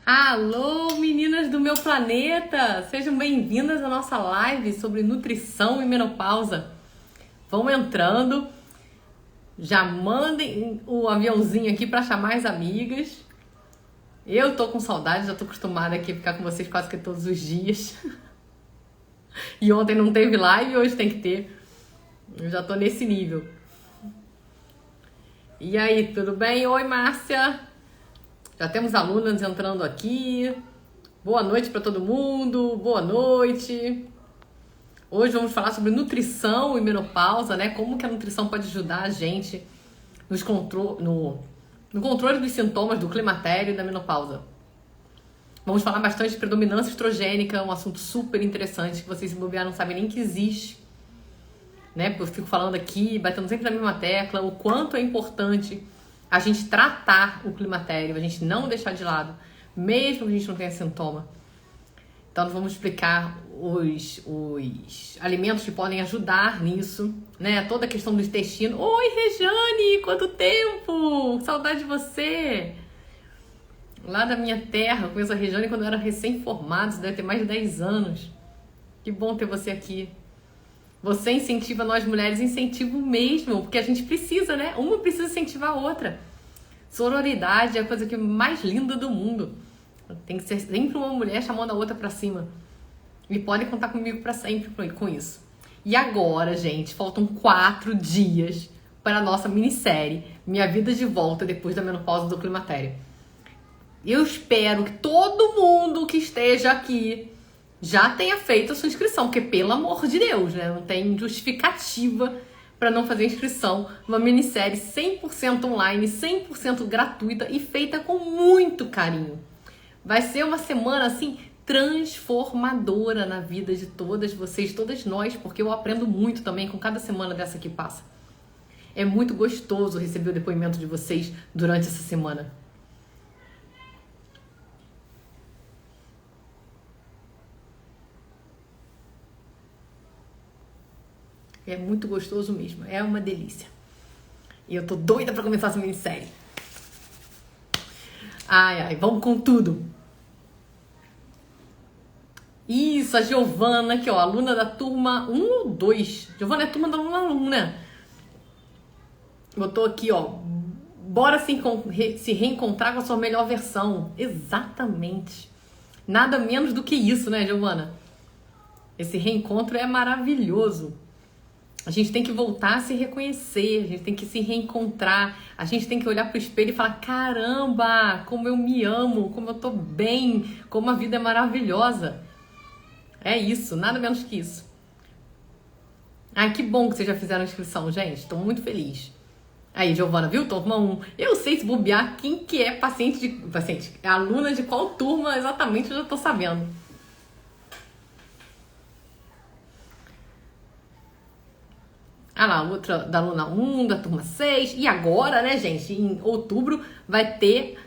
Alô, meninas do meu planeta! Sejam bem-vindas à nossa live sobre nutrição e menopausa. Vão entrando, já mandem o aviãozinho aqui para chamar as amigas. Eu tô com saudade, já tô acostumada aqui a ficar com vocês quase que todos os dias. E ontem não teve live, hoje tem que ter. Eu já tô nesse nível. E aí, tudo bem? Oi, Márcia! Já temos alunas entrando aqui. Boa noite para todo mundo. Boa noite. Hoje vamos falar sobre nutrição e menopausa, né? Como que a nutrição pode ajudar a gente no controle dos sintomas do climatério e da menopausa. Vamos falar bastante de predominância estrogênica, um assunto super interessante que vocês, se bobear, não sabem nem que existe, né? Porque eu fico falando aqui, batendo sempre na mesma tecla, o quanto é importante a gente tratar o climatério, a gente não deixar de lado, mesmo que a gente não tenha sintoma. Então, nós vamos explicar os alimentos que podem ajudar nisso, né? Toda a questão do intestino. Oi, Rejane! Quanto tempo! Saudade de você! Lá da minha terra, eu conheço a Rejane quando eu era recém-formada, isso deve ter mais de 10 anos. Que bom ter você aqui. Você incentiva nós mulheres, incentivo mesmo, porque a gente precisa, né? Uma precisa incentivar a outra. Sororidade é a coisa mais linda do mundo. Tem que ser sempre uma mulher chamando a outra pra cima. E podem contar comigo pra sempre com isso. E agora, gente, faltam 4 dias para a nossa minissérie Minha Vida de Volta Depois da Menopausa do Climatério. Eu espero que todo mundo que esteja aqui já tenha feito a sua inscrição, porque pelo amor de Deus, né? Não tem justificativa para não fazer inscrição. Uma minissérie 100% online, 100% gratuita e feita com muito carinho. Vai ser uma semana, assim, transformadora na vida de todas vocês, todas nós, porque eu aprendo muito também com cada semana dessa que passa. É muito gostoso receber o depoimento de vocês durante essa semana. É muito gostoso mesmo, é uma delícia. E eu tô doida pra começar essa minissérie. Ai, vamos com tudo. Isso, a Giovana aqui, ó, aluna da turma 1 ou 2. Giovana é turma da aluna. Botou aqui, ó, bora se reencontrar com a sua melhor versão. Exatamente. Nada menos do que isso, né, Giovana? Esse reencontro é maravilhoso. A gente tem que voltar a se reconhecer, a gente tem que se reencontrar, a gente tem que olhar pro espelho e falar: caramba, como eu me amo, como eu tô bem, como a vida é maravilhosa. É isso, nada menos que isso. Ai, que bom que vocês já fizeram a inscrição, gente, tô muito feliz. Aí, Giovana, viu? Turma 1. Eu sei se bobear quem que é aluna de qual turma exatamente, eu já tô sabendo. Ah lá, outra da aluna 1, da turma 6. E agora, né, gente, em outubro vai ter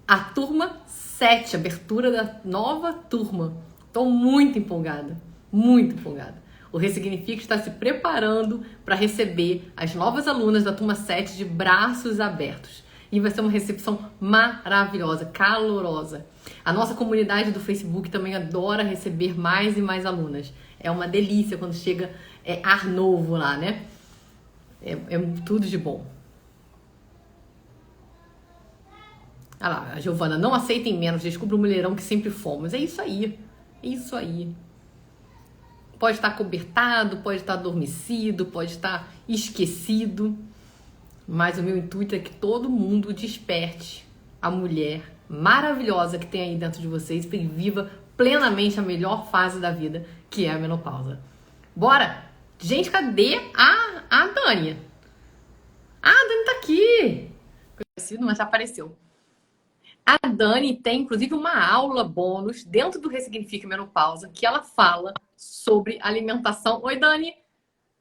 a turma 7, abertura da nova turma. Tô muito empolgada, muito empolgada. O Ressignifica está se preparando para receber as novas alunas da turma 7 de braços abertos. E vai ser uma recepção maravilhosa, calorosa. A nossa comunidade do Facebook também adora receber mais e mais alunas. É uma delícia quando chega ar novo lá, né? É tudo de bom. Ah lá, a Giovana, não aceitem menos, descubra o mulherão que sempre fomos. É isso aí, é isso aí. Pode estar cobertado, pode estar adormecido, pode estar esquecido, mas o meu intuito é que todo mundo desperte a mulher maravilhosa que tem aí dentro de vocês e viva plenamente a melhor fase da vida, que é a menopausa. Bora! Gente, cadê a Dani? Ah, a Dani tá aqui. Conhecido, mas já apareceu. A Dani tem, inclusive, uma aula bônus dentro do Ressignifica Menopausa, que ela fala sobre alimentação. Oi, Dani.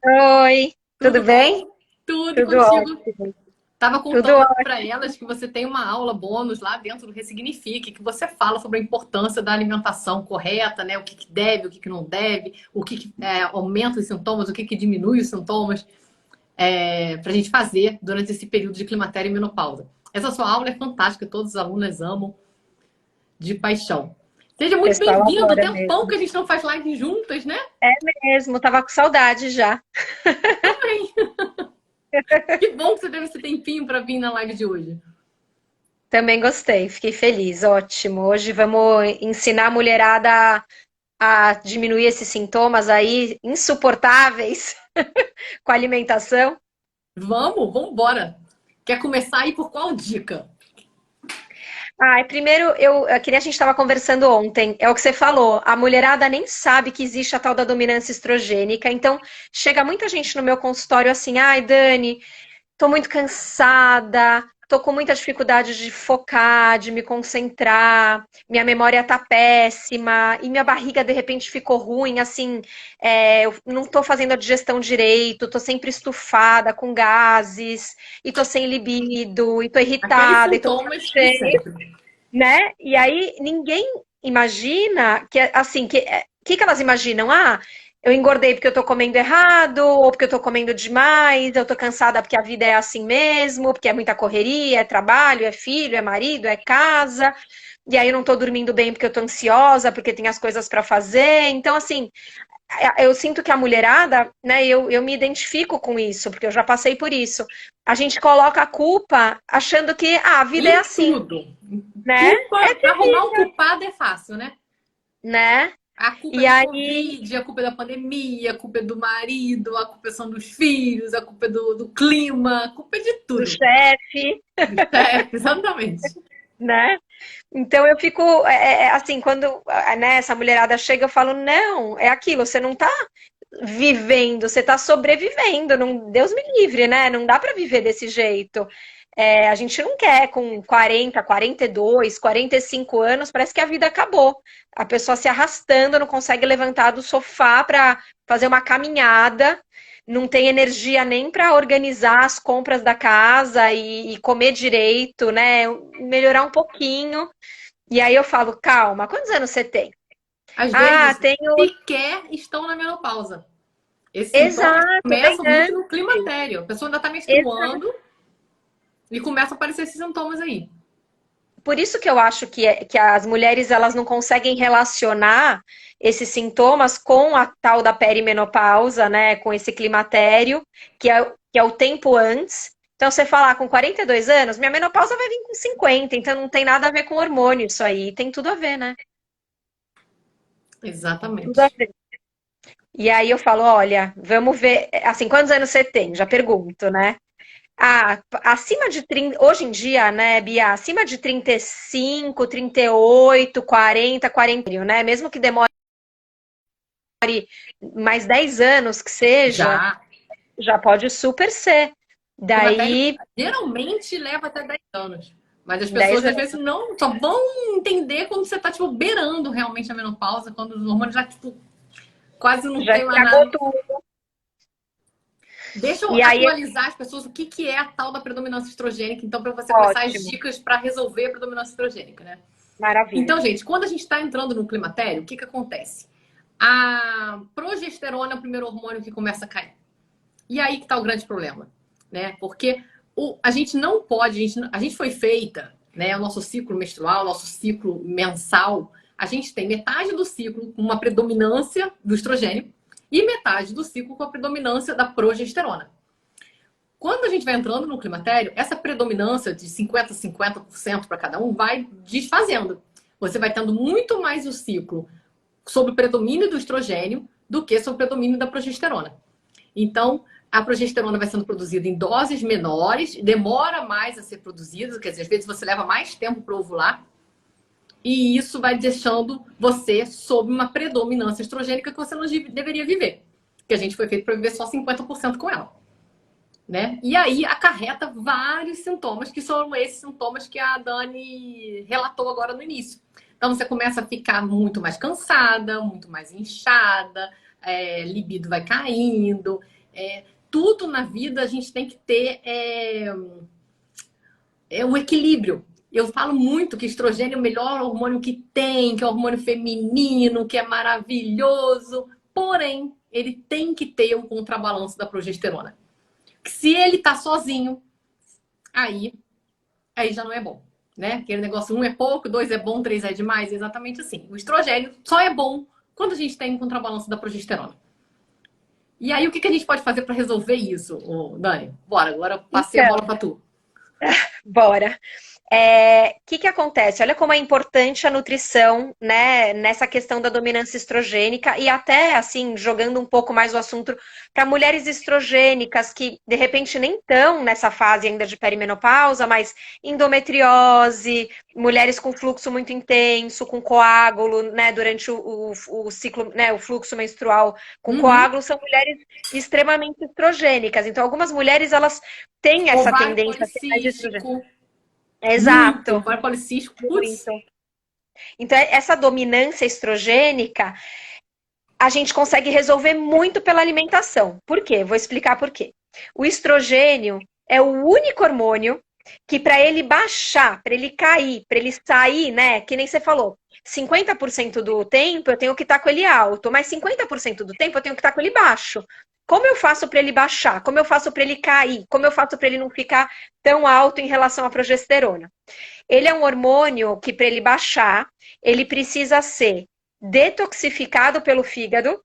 Oi, tudo Tudo bem? bom? Tudo e Tudo contigo? ótimo. Tava Tudo contando ótimo. para elas que você tem uma aula bônus lá dentro do Ressignifique, que você fala sobre a importância da alimentação correta, né? O que deve, o que não deve, o que aumenta os sintomas, o que diminui os sintomas, para a gente fazer durante esse período de climatério e menopausa. Essa sua aula é fantástica, todas as alunas amam. de paixão. Seja muito Pessoal bem-vindo. adora Tempão mesmo. que a gente não faz live juntas, né? É mesmo, tava com saudade já. Também. Que bom que você teve esse tempinho para vir na live de hoje. Também gostei, fiquei feliz, ótimo. Hoje vamos ensinar a mulherada a diminuir esses sintomas aí insuportáveis com a alimentação. Vamos embora. Quer começar aí por qual dica? Primeiro, que nem a gente estava conversando ontem, é o que você falou, a mulherada nem sabe que existe a tal da dominância estrogênica, então chega muita gente no meu consultório assim, ai, Dani, tô muito cansada, tô com muita dificuldade de focar, de me concentrar, minha memória tá péssima, e minha barriga de repente ficou ruim, assim, eu não tô fazendo a digestão direito, tô sempre estufada, com gases, e tô sem libido, e tô Aqueles irritada, e tô de saco sintomas de cheio, sempre. né? E aí ninguém imagina que, assim, que elas imaginam? Ah, eu engordei porque eu tô comendo errado, ou porque eu tô comendo demais, eu tô cansada porque a vida é assim mesmo, porque é muita correria, é trabalho, é filho, é marido, é casa, e aí eu não tô dormindo bem porque eu tô ansiosa, porque tem as coisas pra fazer. Então, assim, eu sinto que a mulherada, né, eu me identifico com isso, porque eu já passei por isso. A gente coloca a culpa achando que a vida é Em assim, tudo. né? Culpa, arrumar um culpado é fácil, né? Né? A culpa é E do aí, Covid, a culpa é da pandemia, a culpa é do marido, a culpa são dos filhos, a culpa é do clima, a culpa é de do tudo. chefe, É, exatamente. né? Então eu fico, assim, quando né, essa mulherada chega, eu falo, não, é aquilo, você não tá vivendo, você tá sobrevivendo, não, Deus me livre, né? Não dá pra viver desse jeito. A gente não quer com 40, 42, 45 anos, parece que a vida acabou. A pessoa se arrastando, não consegue levantar do sofá para fazer uma caminhada, não tem energia nem para organizar as compras da casa e comer direito, né? Melhorar um pouquinho. E aí eu falo, calma, quantos anos você tem? Às Ah, vezes, tenho. sequer estão na menopausa. Esses sintomas Exato, bem começam muito antes. no climatério. A pessoa ainda está menstruando e começam a aparecer esses sintomas aí. Por isso que eu acho que as mulheres elas não conseguem relacionar esses sintomas com a tal da perimenopausa, né? Com esse climatério, que é o tempo antes. Então, você falar com 42 anos, minha menopausa vai vir com 50, então não tem nada a ver com hormônio isso aí. Tem tudo a ver, né? Tudo a Exatamente. ver. E aí eu falo, olha, vamos ver, assim, quantos anos você tem? Já pergunto, né? Acima de 30, hoje em dia, né, Bia, acima de 35, 38, 40, 40, né? Mesmo que demore mais 10 anos que seja, Já. já pode super ser. Climatério Daí, geralmente leva até 10 anos. Mas as 10 pessoas às anos. vezes não só vão entender quando você está tipo, beirando realmente a menopausa, quando os hormônios já tipo, quase não Já tem mais estragou nada. tudo. Deixa eu E aí, atualizar as pessoas o que é a tal da predominância estrogênica, então, para você começar as ótimo, dicas para resolver a predominância estrogênica, né? maravilha. Então, gente, quando a gente está entrando no climatério, o que acontece? A progesterona é o primeiro hormônio que começa a cair. E aí que está o grande problema, né? Porque a gente não pode, a gente foi feita, né? O nosso ciclo menstrual, o nosso ciclo mensal, a gente tem metade do ciclo com uma predominância do estrogênio e metade do ciclo com a predominância da progesterona. Quando a gente vai entrando no climatério, essa predominância de 50 a 50% para cada um vai desfazendo. Você vai tendo muito mais o ciclo sob o predomínio do estrogênio do que sob o predomínio da progesterona. Então, a progesterona vai sendo produzida em doses menores, demora mais a ser produzida, quer dizer, às vezes você leva mais tempo para ovular, e isso vai deixando você sob uma predominância estrogênica que você não deveria viver. Porque a gente foi feito para viver só 50% com ela. Né? E aí acarreta vários sintomas, que são esses sintomas que a Dani relatou agora no início. Então você começa a ficar muito mais cansada, muito mais inchada, libido vai caindo. Tudo na vida a gente tem que ter o equilíbrio. Eu falo muito que estrogênio é o melhor hormônio que tem, que é o hormônio feminino, que é maravilhoso. Porém, ele tem que ter um contrabalanço da progesterona. Se ele tá sozinho, aí já não é bom. né? Aquele negócio, um é pouco, dois é bom, três é demais, exatamente assim. O estrogênio só é bom quando a gente tem um contrabalanço da progesterona. E aí, o que a gente pode fazer para resolver isso, Dani? Bora, agora passei a bola Então, para tu. bora. Que acontece? Olha como é importante a nutrição, né, nessa questão da dominância estrogênica e até, assim, jogando um pouco mais o assunto para mulheres estrogênicas que, de repente, nem estão nessa fase ainda de perimenopausa, mas endometriose, mulheres com fluxo muito intenso, com coágulo, né, durante o ciclo, né, o fluxo menstrual com Uhum. coágulo, são mulheres extremamente estrogênicas. Então, algumas mulheres, elas têm essa Ovário tendência a ser mais estrogênica. policístico, muito. Exato. Ovário policístico, putz. Muito. Então, essa dominância estrogênica, a gente consegue resolver muito pela alimentação. Por quê? Vou explicar por quê. O estrogênio é o único hormônio que, para ele baixar, para ele cair, para ele sair, né? Que nem você falou, 50% do tempo eu tenho que estar com ele alto, mas 50% do tempo eu tenho que estar com ele baixo. Como eu faço para ele baixar? Como eu faço para ele cair? Como eu faço para ele não ficar tão alto em relação à progesterona? Ele é um hormônio que, para ele baixar, ele precisa ser detoxificado pelo fígado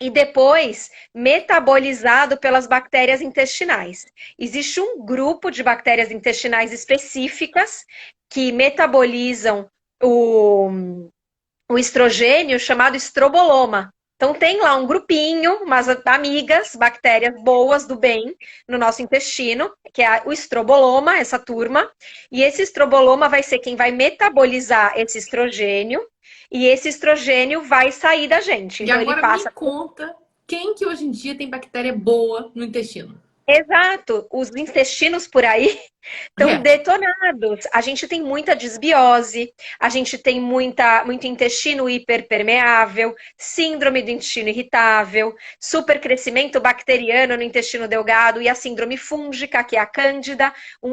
e depois metabolizado pelas bactérias intestinais. Existe um grupo de bactérias intestinais específicas que metabolizam o estrogênio chamado estroboloma. Então tem lá um grupinho, umas amigas, bactérias boas do bem no nosso intestino, que é o estroboloma, essa turma. E esse estroboloma vai ser quem vai metabolizar esse estrogênio, e esse estrogênio vai sair da gente. E Então ele agora me passa. conta quem que hoje em dia tem bactéria boa no intestino? Exato, os intestinos por aí estão É. detonados. A gente tem muita disbiose, a gente tem muito intestino hiperpermeável, síndrome do intestino irritável, supercrescimento bacteriano no intestino delgado e a síndrome fúngica, que é a cândida.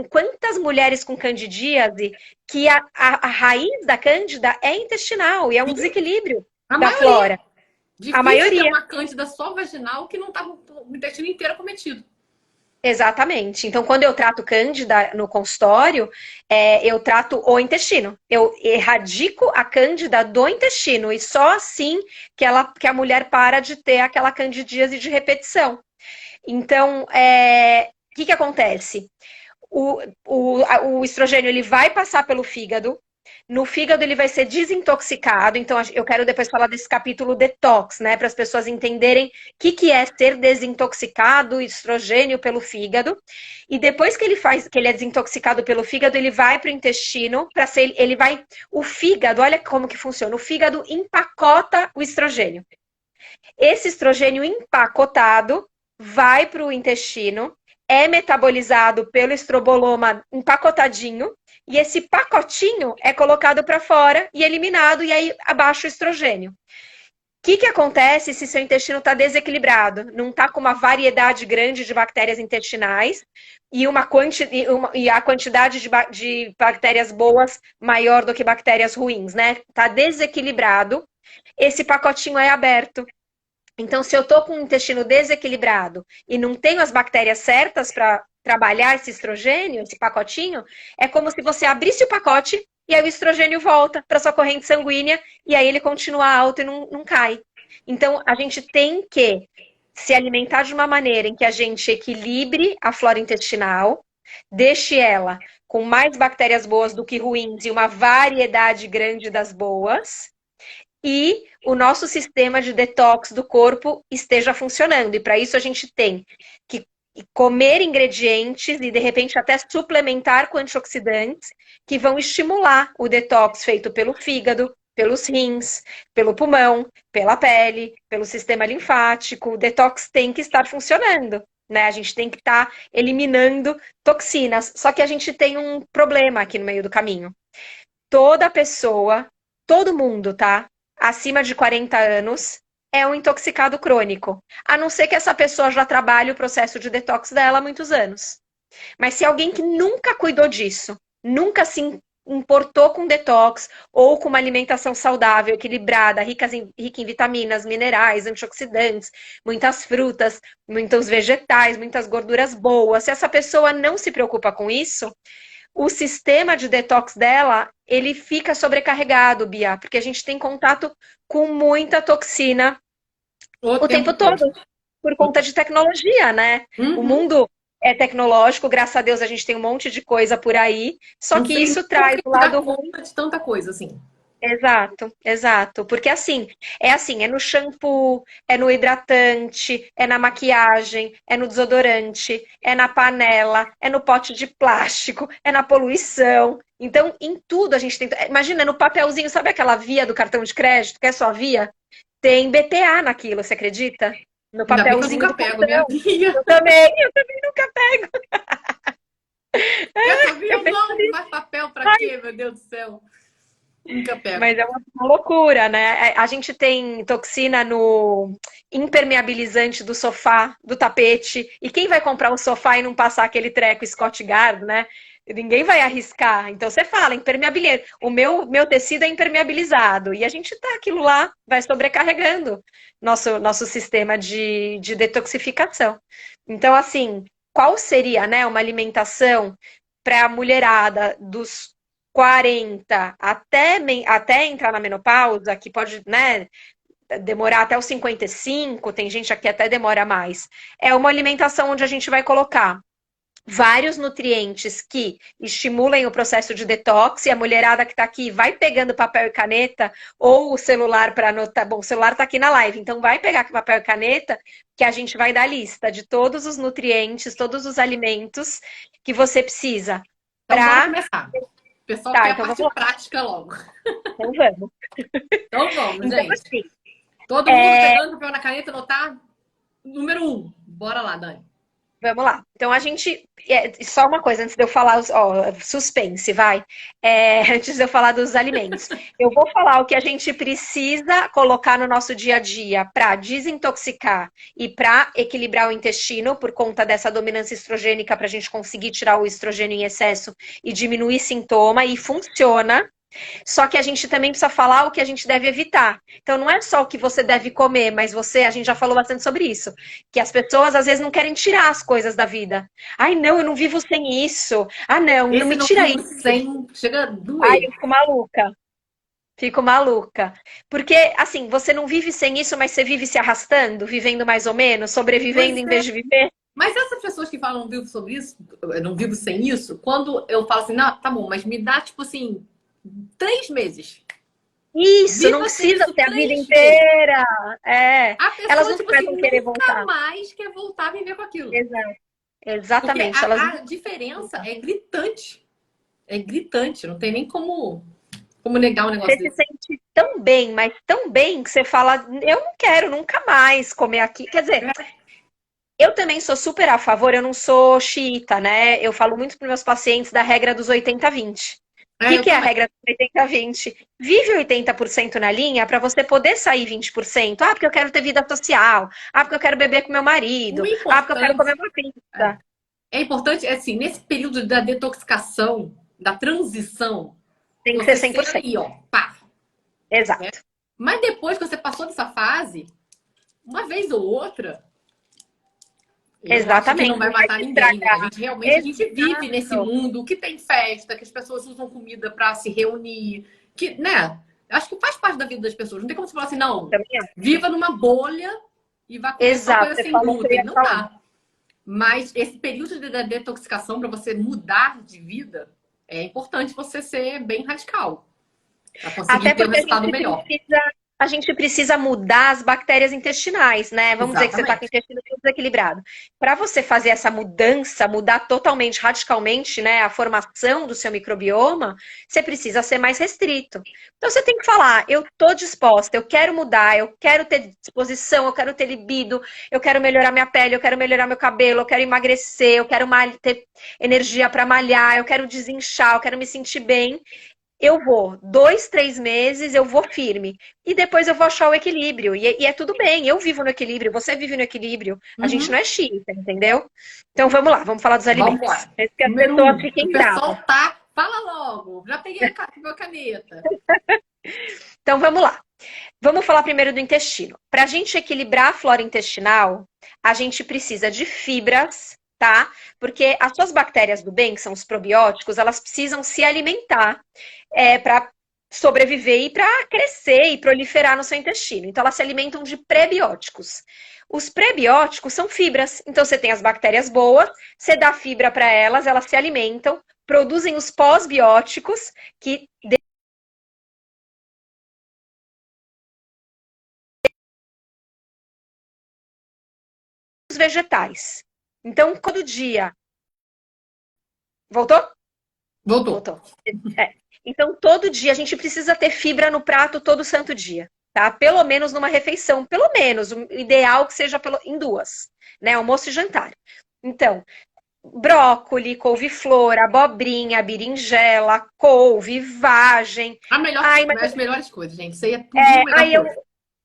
Quantas mulheres com candidíase que a raiz da cândida é intestinal e é um Sim, desequilíbrio a da maioria. flora. A Difícil ter maioria. uma cândida só vaginal que não tá com o intestino inteiro cometido. Exatamente. Então, quando eu trato cândida no consultório, eu trato o intestino. Eu erradico a cândida do intestino e só assim que a mulher para de ter aquela candidíase de repetição. Então, que acontece? O estrogênio ele vai passar pelo fígado. No fígado ele vai ser desintoxicado. Então eu quero depois falar desse capítulo detox, né, para as pessoas entenderem o que é ser desintoxicado estrogênio pelo fígado. E depois que ele é desintoxicado pelo fígado, ele vai para o intestino para ser, o fígado, olha como que funciona. O fígado empacota o estrogênio. Esse estrogênio empacotado vai para o intestino, é metabolizado pelo estroboloma empacotadinho, e esse pacotinho é colocado para fora e eliminado, e aí abaixa o estrogênio. O que acontece se seu intestino está desequilibrado? Não está com uma variedade grande de bactérias intestinais e a quantidade de bactérias boas maior do que bactérias ruins, né? Está desequilibrado. Esse pacotinho é aberto. Então, se eu estou com o intestino desequilibrado e não tenho as bactérias certas para trabalhar esse estrogênio, esse pacotinho, é como se você abrisse o pacote e aí o estrogênio volta para sua corrente sanguínea e aí ele continua alto e não cai. Então, a gente tem que se alimentar de uma maneira em que a gente equilibre a flora intestinal, deixe ela com mais bactérias boas do que ruins e uma variedade grande das boas, e o nosso sistema de detox do corpo esteja funcionando. E para isso a gente tem que comer ingredientes e de repente até suplementar com antioxidantes que vão estimular o detox feito pelo fígado, pelos rins, pelo pulmão, pela pele, pelo sistema linfático. O detox tem que estar funcionando, né? A gente tem que estar eliminando toxinas. Só que a gente tem um problema aqui no meio do caminho. Toda pessoa, todo mundo, tá? Acima de 40 anos é um intoxicado crônico. A não ser que essa pessoa já trabalhe o processo de detox dela há muitos anos. Mas se alguém que nunca cuidou disso, nunca se importou com detox ou com uma alimentação saudável, equilibrada, rica em vitaminas, minerais, antioxidantes, muitas frutas, muitos vegetais, muitas gorduras boas, se essa pessoa não se preocupa com isso, o sistema de detox dela, ele fica sobrecarregado, Bia, porque a gente tem contato com muita toxina o tempo todo, por conta de tecnologia, né? O Uhum. mundo é tecnológico, graças a Deus a gente tem um monte de coisa por aí, só Não que sei nem isso como traz que o dá lado ruim. conta de tanta coisa, assim. Exato, exato. Porque assim, é no shampoo, é no hidratante, é na maquiagem, é no desodorante, é na panela, é no pote de plástico, é na poluição. Então, em tudo a gente tem. Imagina, no papelzinho, sabe aquela via do cartão de crédito, que é só via? Tem BPA naquilo, você acredita? No Ainda bem que eu papelzinho nunca do pego, minha cartão. via. Eu também nunca pego. Essa via Eu eu penso não, nisso. faz papel pra quê, meu Deus do céu? Nunca pego. Mas é uma loucura, né? A gente tem toxina no impermeabilizante do sofá, do tapete. E quem vai comprar um sofá e não passar aquele treco Scott Guard, né? Ninguém vai arriscar. Então você fala, impermeabilizante. O meu tecido é impermeabilizado. E a gente tá aquilo lá, vai sobrecarregando nosso sistema de detoxificação. Então, assim, qual seria, né, uma alimentação para a mulherada dos 40 até entrar na menopausa, que pode, né, demorar até os 55, tem gente aqui até demora mais. É uma alimentação onde a gente vai colocar vários nutrientes que estimulem o processo de detox, e a mulherada que está aqui vai pegando papel e caneta ou o celular para anotar. Bom, o celular está aqui na live, então vai pegar papel e caneta, que a gente vai dar a lista de todos os nutrientes, todos os alimentos que você precisa Então, bora para. começar. O pessoal Tá, quer a então vamos parte lá. prática logo. Então vamos. Então vamos, Então, gente. assim, Todo mundo pegando papel na caneta, anotar número 1. Bora lá, Dani. vamos lá. Então a gente. Só uma coisa antes de eu falar, suspense, vai. Antes de eu falar dos alimentos. Eu vou falar o que a gente precisa colocar no nosso dia a dia para desintoxicar e para equilibrar o intestino, por conta dessa dominância estrogênica, para a gente conseguir tirar o estrogênio em excesso e diminuir sintoma, e funciona. Só que a gente também precisa falar o que a gente deve evitar. Então não é só o que você deve comer, mas a gente já falou bastante sobre isso, que as pessoas às vezes não querem tirar as coisas da vida. Ai, não, eu não vivo sem isso. Ah, não, não Esse me não tira vivo isso. sem. Chega a Ai, doer. eu fico maluca. Fico maluca. Porque, assim, você não vive sem isso, mas você vive se arrastando, vivendo mais ou menos, sobrevivendo Pois em é. vez de viver. Mas essas pessoas que falam não vivo sobre isso, eu não vivo sem isso, quando eu falo assim, não, tá bom, mas me dá, tipo assim, 3 meses. Isso, não Viva sem precisa isso ser a vida 3 meses. inteira. É. A Elas pessoa, tipo nunca assim, vão querer nunca voltar. mais quer voltar a viver com aquilo. Exato. Porque Exatamente. Elas a nunca vão diferença voltar. é gritante. É gritante. Não tem nem como negar um negócio Você se desse. sente tão bem, mas tão bem, que você fala, eu não quero nunca mais comer aqui. Quer dizer, eu também sou super a favor, eu não sou xiita, né? Eu falo muito para meus pacientes da regra dos 80-20. O que Eu que é a também. regra dos 80-20? Vive 80% na linha para você poder sair 20%. Ah, porque eu quero ter vida social. Ah, porque eu quero beber com meu O marido. Ah, porque eu quero importante comer uma pizza. é importante, assim, nesse período da detoxicação, da transição, Tem que ser você cem por ser cento. ali, ó, pá, né? Exato. Mas depois que você passou dessa fase, uma vez ou outra, eu acho que não Exatamente. vai Não vai matar te ninguém, né? estragar. A gente vive nesse Exato. mundo que tem festa, que as pessoas usam comida para se reunir, que, né? Acho que faz parte da vida das pessoas. Não tem como você falar assim, não, Também acho. viva numa bolha e vá comer só Exato. coisa Você sem falou o que eu glúten. ia Não falar. dá. Mas esse período da detoxicação, para você mudar de vida, é importante você ser bem radical, para conseguir Até ter um porque resultado melhor. a gente precisa mudar as bactérias intestinais, né? Vamos dizer que você está com o Exatamente. intestino todo desequilibrado. Para você fazer essa mudança, mudar totalmente, radicalmente, né, a formação do seu microbioma, você precisa ser mais restrito. Então você tem que falar, eu tô disposta, eu quero mudar, eu quero ter disposição, eu quero ter libido, eu quero melhorar minha pele, eu quero melhorar meu cabelo, eu quero emagrecer, eu quero ter energia para malhar, eu quero desinchar, eu quero me sentir bem. Eu vou 2, 3 meses, eu vou firme. E depois eu vou achar o equilíbrio. E é tudo bem, eu vivo no equilíbrio, você vive no equilíbrio. A gente não Uhum. é xiita, entendeu? Então vamos lá, vamos falar dos Vamos alimentos. embora. Antes que as Número pessoas 1. O fiquem bravas. pessoal tá. Fala logo. Já peguei a minha caneta. Então vamos lá. Vamos falar primeiro do intestino. Para a gente equilibrar a flora intestinal, a gente precisa de fibras, tá? Porque as suas bactérias do bem, que são os probióticos, elas precisam se alimentar para sobreviver e para crescer e proliferar no seu intestino. Então, elas se alimentam de prebióticos. Os prebióticos são fibras. Então, você tem as bactérias boas, você dá fibra para elas, elas se alimentam, produzem os pós-bióticos, que os vegetais. Então, todo dia. Voltou? Voltou. Voltou. Então, todo dia a gente precisa ter fibra no prato todo santo dia, tá? Pelo menos numa refeição, pelo menos, o ideal que seja em duas, né? Almoço e jantar. Então, brócolis, couve-flor, abobrinha, berinjela, couve, vagem. As melhores coisas, gente. Isso aí é tudo melhor.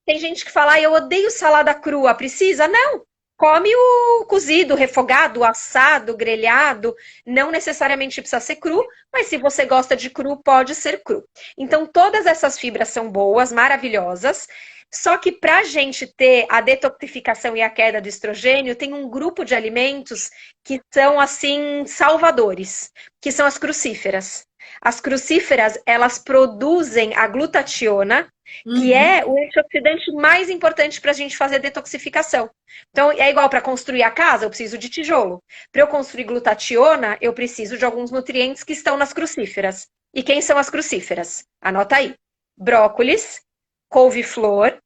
Tem gente que fala, eu odeio salada crua, precisa? Não. Come o cozido, refogado, assado, grelhado. Não necessariamente precisa ser cru, mas se você gosta de cru, pode ser cru. Então, todas essas fibras são boas, maravilhosas. Só que para a gente ter a detoxificação e a queda do estrogênio, tem um grupo de alimentos que são, assim, salvadores, que são as crucíferas. As crucíferas, elas produzem a glutationa, que é o antioxidante mais importante para a gente fazer detoxificação. Então, é igual para construir a casa, eu preciso de tijolo. Para eu construir glutationa, eu preciso de alguns nutrientes que estão nas crucíferas. E quem são as crucíferas? Anota aí. Brócolis, couve-flor,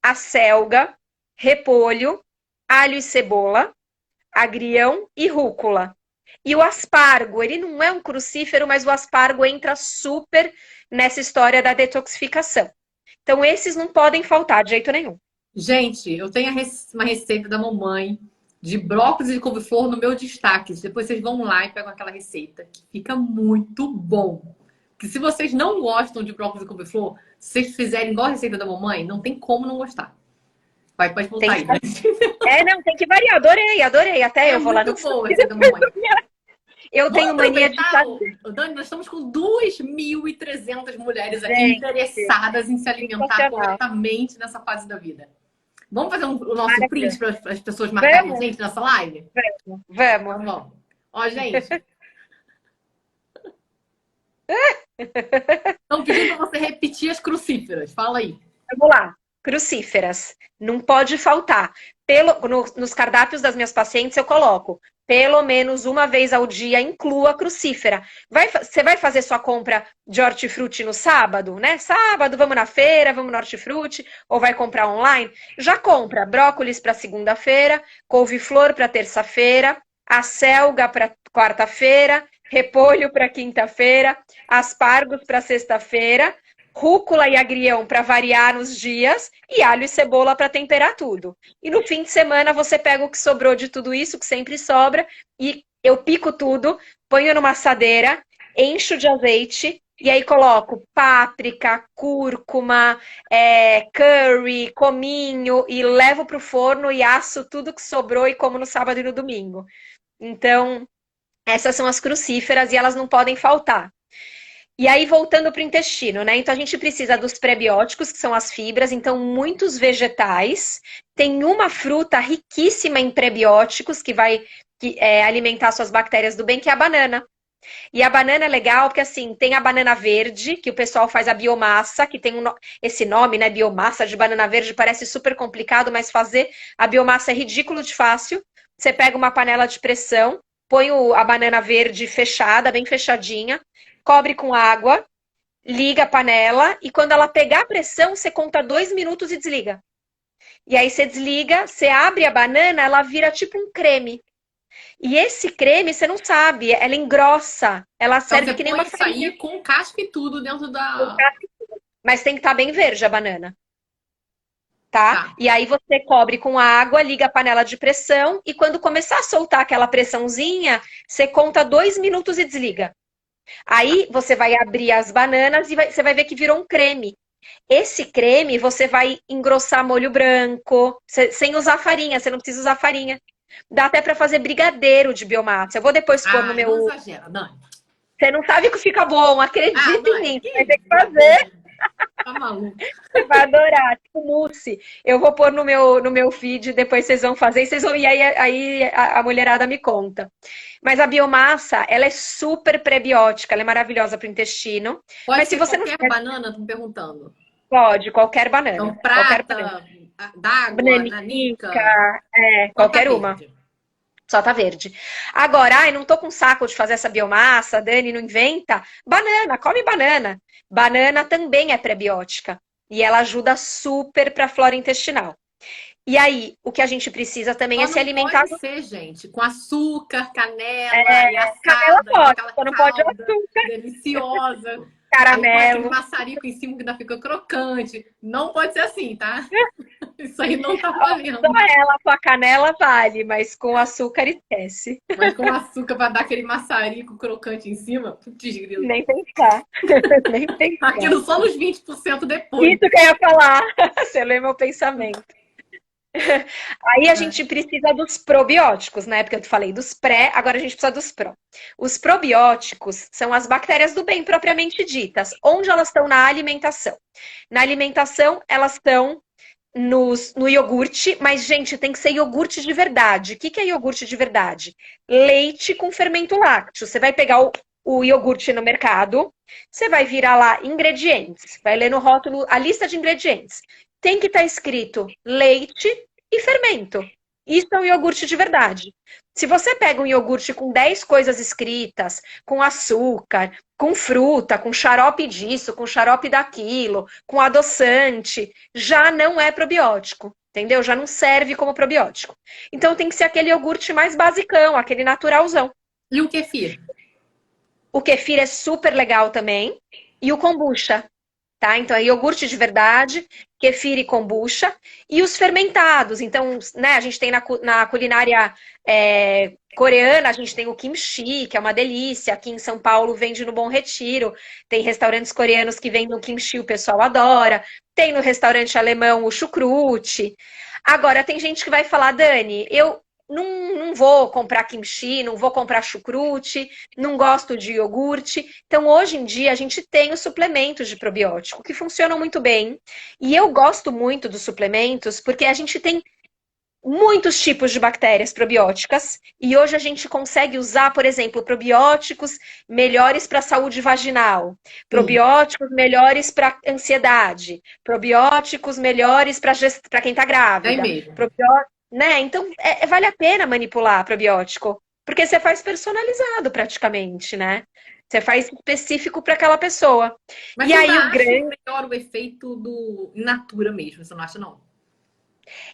acelga, repolho, alho e cebola, agrião e rúcula. E o aspargo, ele não é um crucífero, mas o aspargo entra super nessa história da detoxificação. Então, esses não podem faltar de jeito nenhum. Gente, eu tenho uma receita da mamãe de brócolis e couve-flor no meu destaques. Depois vocês vão lá e pegam aquela receita, que fica muito bom. Que se vocês não gostam de brócolis e couve-flor, se vocês fizerem igual a receita da mamãe, não tem como não gostar. Pode voltar aí. Não, tem que variar. Adorei. Até eu vou lá no... Muito boa a receita da mamãe. Eu tenho mania de... Dani, nós estamos com 2.300 mulheres aqui interessadas em se alimentar corretamente nessa fase da vida. Vamos fazer o nosso print para as pessoas marcarem a gente nessa live? Vamos. Bom. Ó, gente. Estão pedindo para você repetir as crucíferas. Fala aí. Vamos lá. Crucíferas. Não pode faltar. Nos cardápios das minhas pacientes eu coloco pelo menos uma vez ao dia, inclua a crucífera. Você vai fazer sua compra de hortifruti no sábado, né? Sábado, vamos na feira, vamos no hortifruti, ou vai comprar online? Já compra brócolis para segunda-feira, couve-flor para terça-feira, acelga para quarta-feira, repolho para quinta-feira, aspargos para sexta-feira, rúcula e agrião para variar nos dias e alho e cebola para temperar tudo. E no fim de semana você pega o que sobrou de tudo isso, que sempre sobra, e eu pico tudo, ponho numa assadeira, encho de azeite e aí coloco páprica, cúrcuma, curry, cominho e levo para o forno e asso tudo que sobrou e como no sábado e no domingo. Então, essas são as crucíferas e elas não podem faltar. E aí, voltando para o intestino, né? Então, a gente precisa dos prebióticos, que são as fibras. Então, muitos vegetais. Tem uma fruta riquíssima em prebióticos, que vai alimentar suas bactérias do bem, que é a banana. E a banana é legal, porque, assim, tem a banana verde, que o pessoal faz a biomassa, que tem esse nome, né? Biomassa de banana verde, parece super complicado, mas fazer a biomassa é ridículo de fácil. Você pega uma panela de pressão, põe a banana verde fechada, bem fechadinha, cobre com água, liga a panela e quando ela pegar a pressão, você conta 2 minutos e desliga. E aí você desliga, você abre a banana, ela vira tipo um creme. E esse creme, você não sabe, ela engrossa, ela serve que nem uma farinha. Isso aí com casca e tudo dentro da... Mas tem que estar bem verde a banana. Tá? E aí você cobre com água, liga a panela de pressão e quando começar a soltar aquela pressãozinha, você conta 2 minutos e desliga. Aí você vai abrir as bananas e você vai ver que virou um creme. Esse creme você vai engrossar molho branco, sem usar farinha, você não precisa usar farinha. Dá até para fazer brigadeiro de biomassa. Eu vou depois pôr no meu... Não exagera, Dani. Você não sabe que fica bom, acredita em mim. Vai ter que fazer. Tá maluco. Você vai adorar, tipo mousse. Eu vou pôr no meu feed, depois vocês vão fazer, e aí a mulherada me conta. Mas a biomassa, ela é super prebiótica, ela é maravilhosa para o intestino. Pode Mas se ser você não qualquer banana, tô me perguntando. pode, Então, qualquer banana. prata, d'água, nanica, Bananica, só tá qualquer uma. verde. Só tá verde. Agora, ai, não tô com saco de fazer essa biomassa, Dani, não inventa. Banana, come banana. Banana também é prebiótica. E ela ajuda super para a flora intestinal. E aí, o que a gente precisa também é Só se não alimentar. pode ser, gente, com açúcar, canela e Canela assada, com pode, aquela só não pode calda açúcar, deliciosa. Aí põe aquele caramelo. maçarico em cima que ainda fica crocante. Não pode ser assim, tá? Isso aí não tá Só valendo. ela com a canela vale, mas com açúcar esquece. Mas com açúcar para dar aquele maçarico crocante em cima, putz, grilo. Nem pensar. Nem pensar. Aquilo só nos 20% depois. Isso que eu ia falar. Você lê meu pensamento. Aí a É. gente precisa dos probióticos, né? Porque eu te falei dos pré, agora a gente precisa dos pró. Os probióticos são as bactérias do bem propriamente ditas. Onde elas estão na alimentação? Na alimentação, elas estão no iogurte, mas, gente, tem que ser iogurte de verdade. O que é iogurte de verdade? Leite com fermento lácteo. Você vai pegar o iogurte no mercado, você vai virar lá ingredientes, vai ler no rótulo a lista de ingredientes. Tem que estar escrito leite e fermento. Isso é um iogurte de verdade. Se você pega um iogurte com 10 coisas escritas, com açúcar, com fruta, com xarope disso, com xarope daquilo, com adoçante, já não é probiótico, entendeu? Já não serve como probiótico. Então tem que ser aquele iogurte mais basicão, aquele naturalzão. E o kefir? O kefir é super legal também. E o kombucha, tá? Então é iogurte de verdade, kefir e kombucha. E os fermentados. Então, né, a gente tem na culinária coreana, a gente tem o kimchi, que é uma delícia. Aqui em São Paulo vende no Bom Retiro. Tem restaurantes coreanos que vendem o kimchi, o pessoal adora. Tem no restaurante alemão o chucrute. Agora, tem gente que vai falar, Dani, eu não vou comprar kimchi, não vou comprar chucrute, não gosto de iogurte. Então, hoje em dia, a gente tem os suplementos de probiótico que funcionam muito bem. E eu gosto muito dos suplementos porque a gente tem muitos tipos de bactérias probióticas e hoje a gente consegue usar, por exemplo, probióticos melhores para a saúde vaginal, Sim, probióticos melhores para ansiedade, probióticos melhores para quem está é grávida, mesmo. né? Então, vale a pena manipular probiótico, porque você faz personalizado praticamente, né? Você faz específico para aquela pessoa. Mas E você ainda aí o acha grande. melhor o efeito do in natura mesmo, você não acha, não?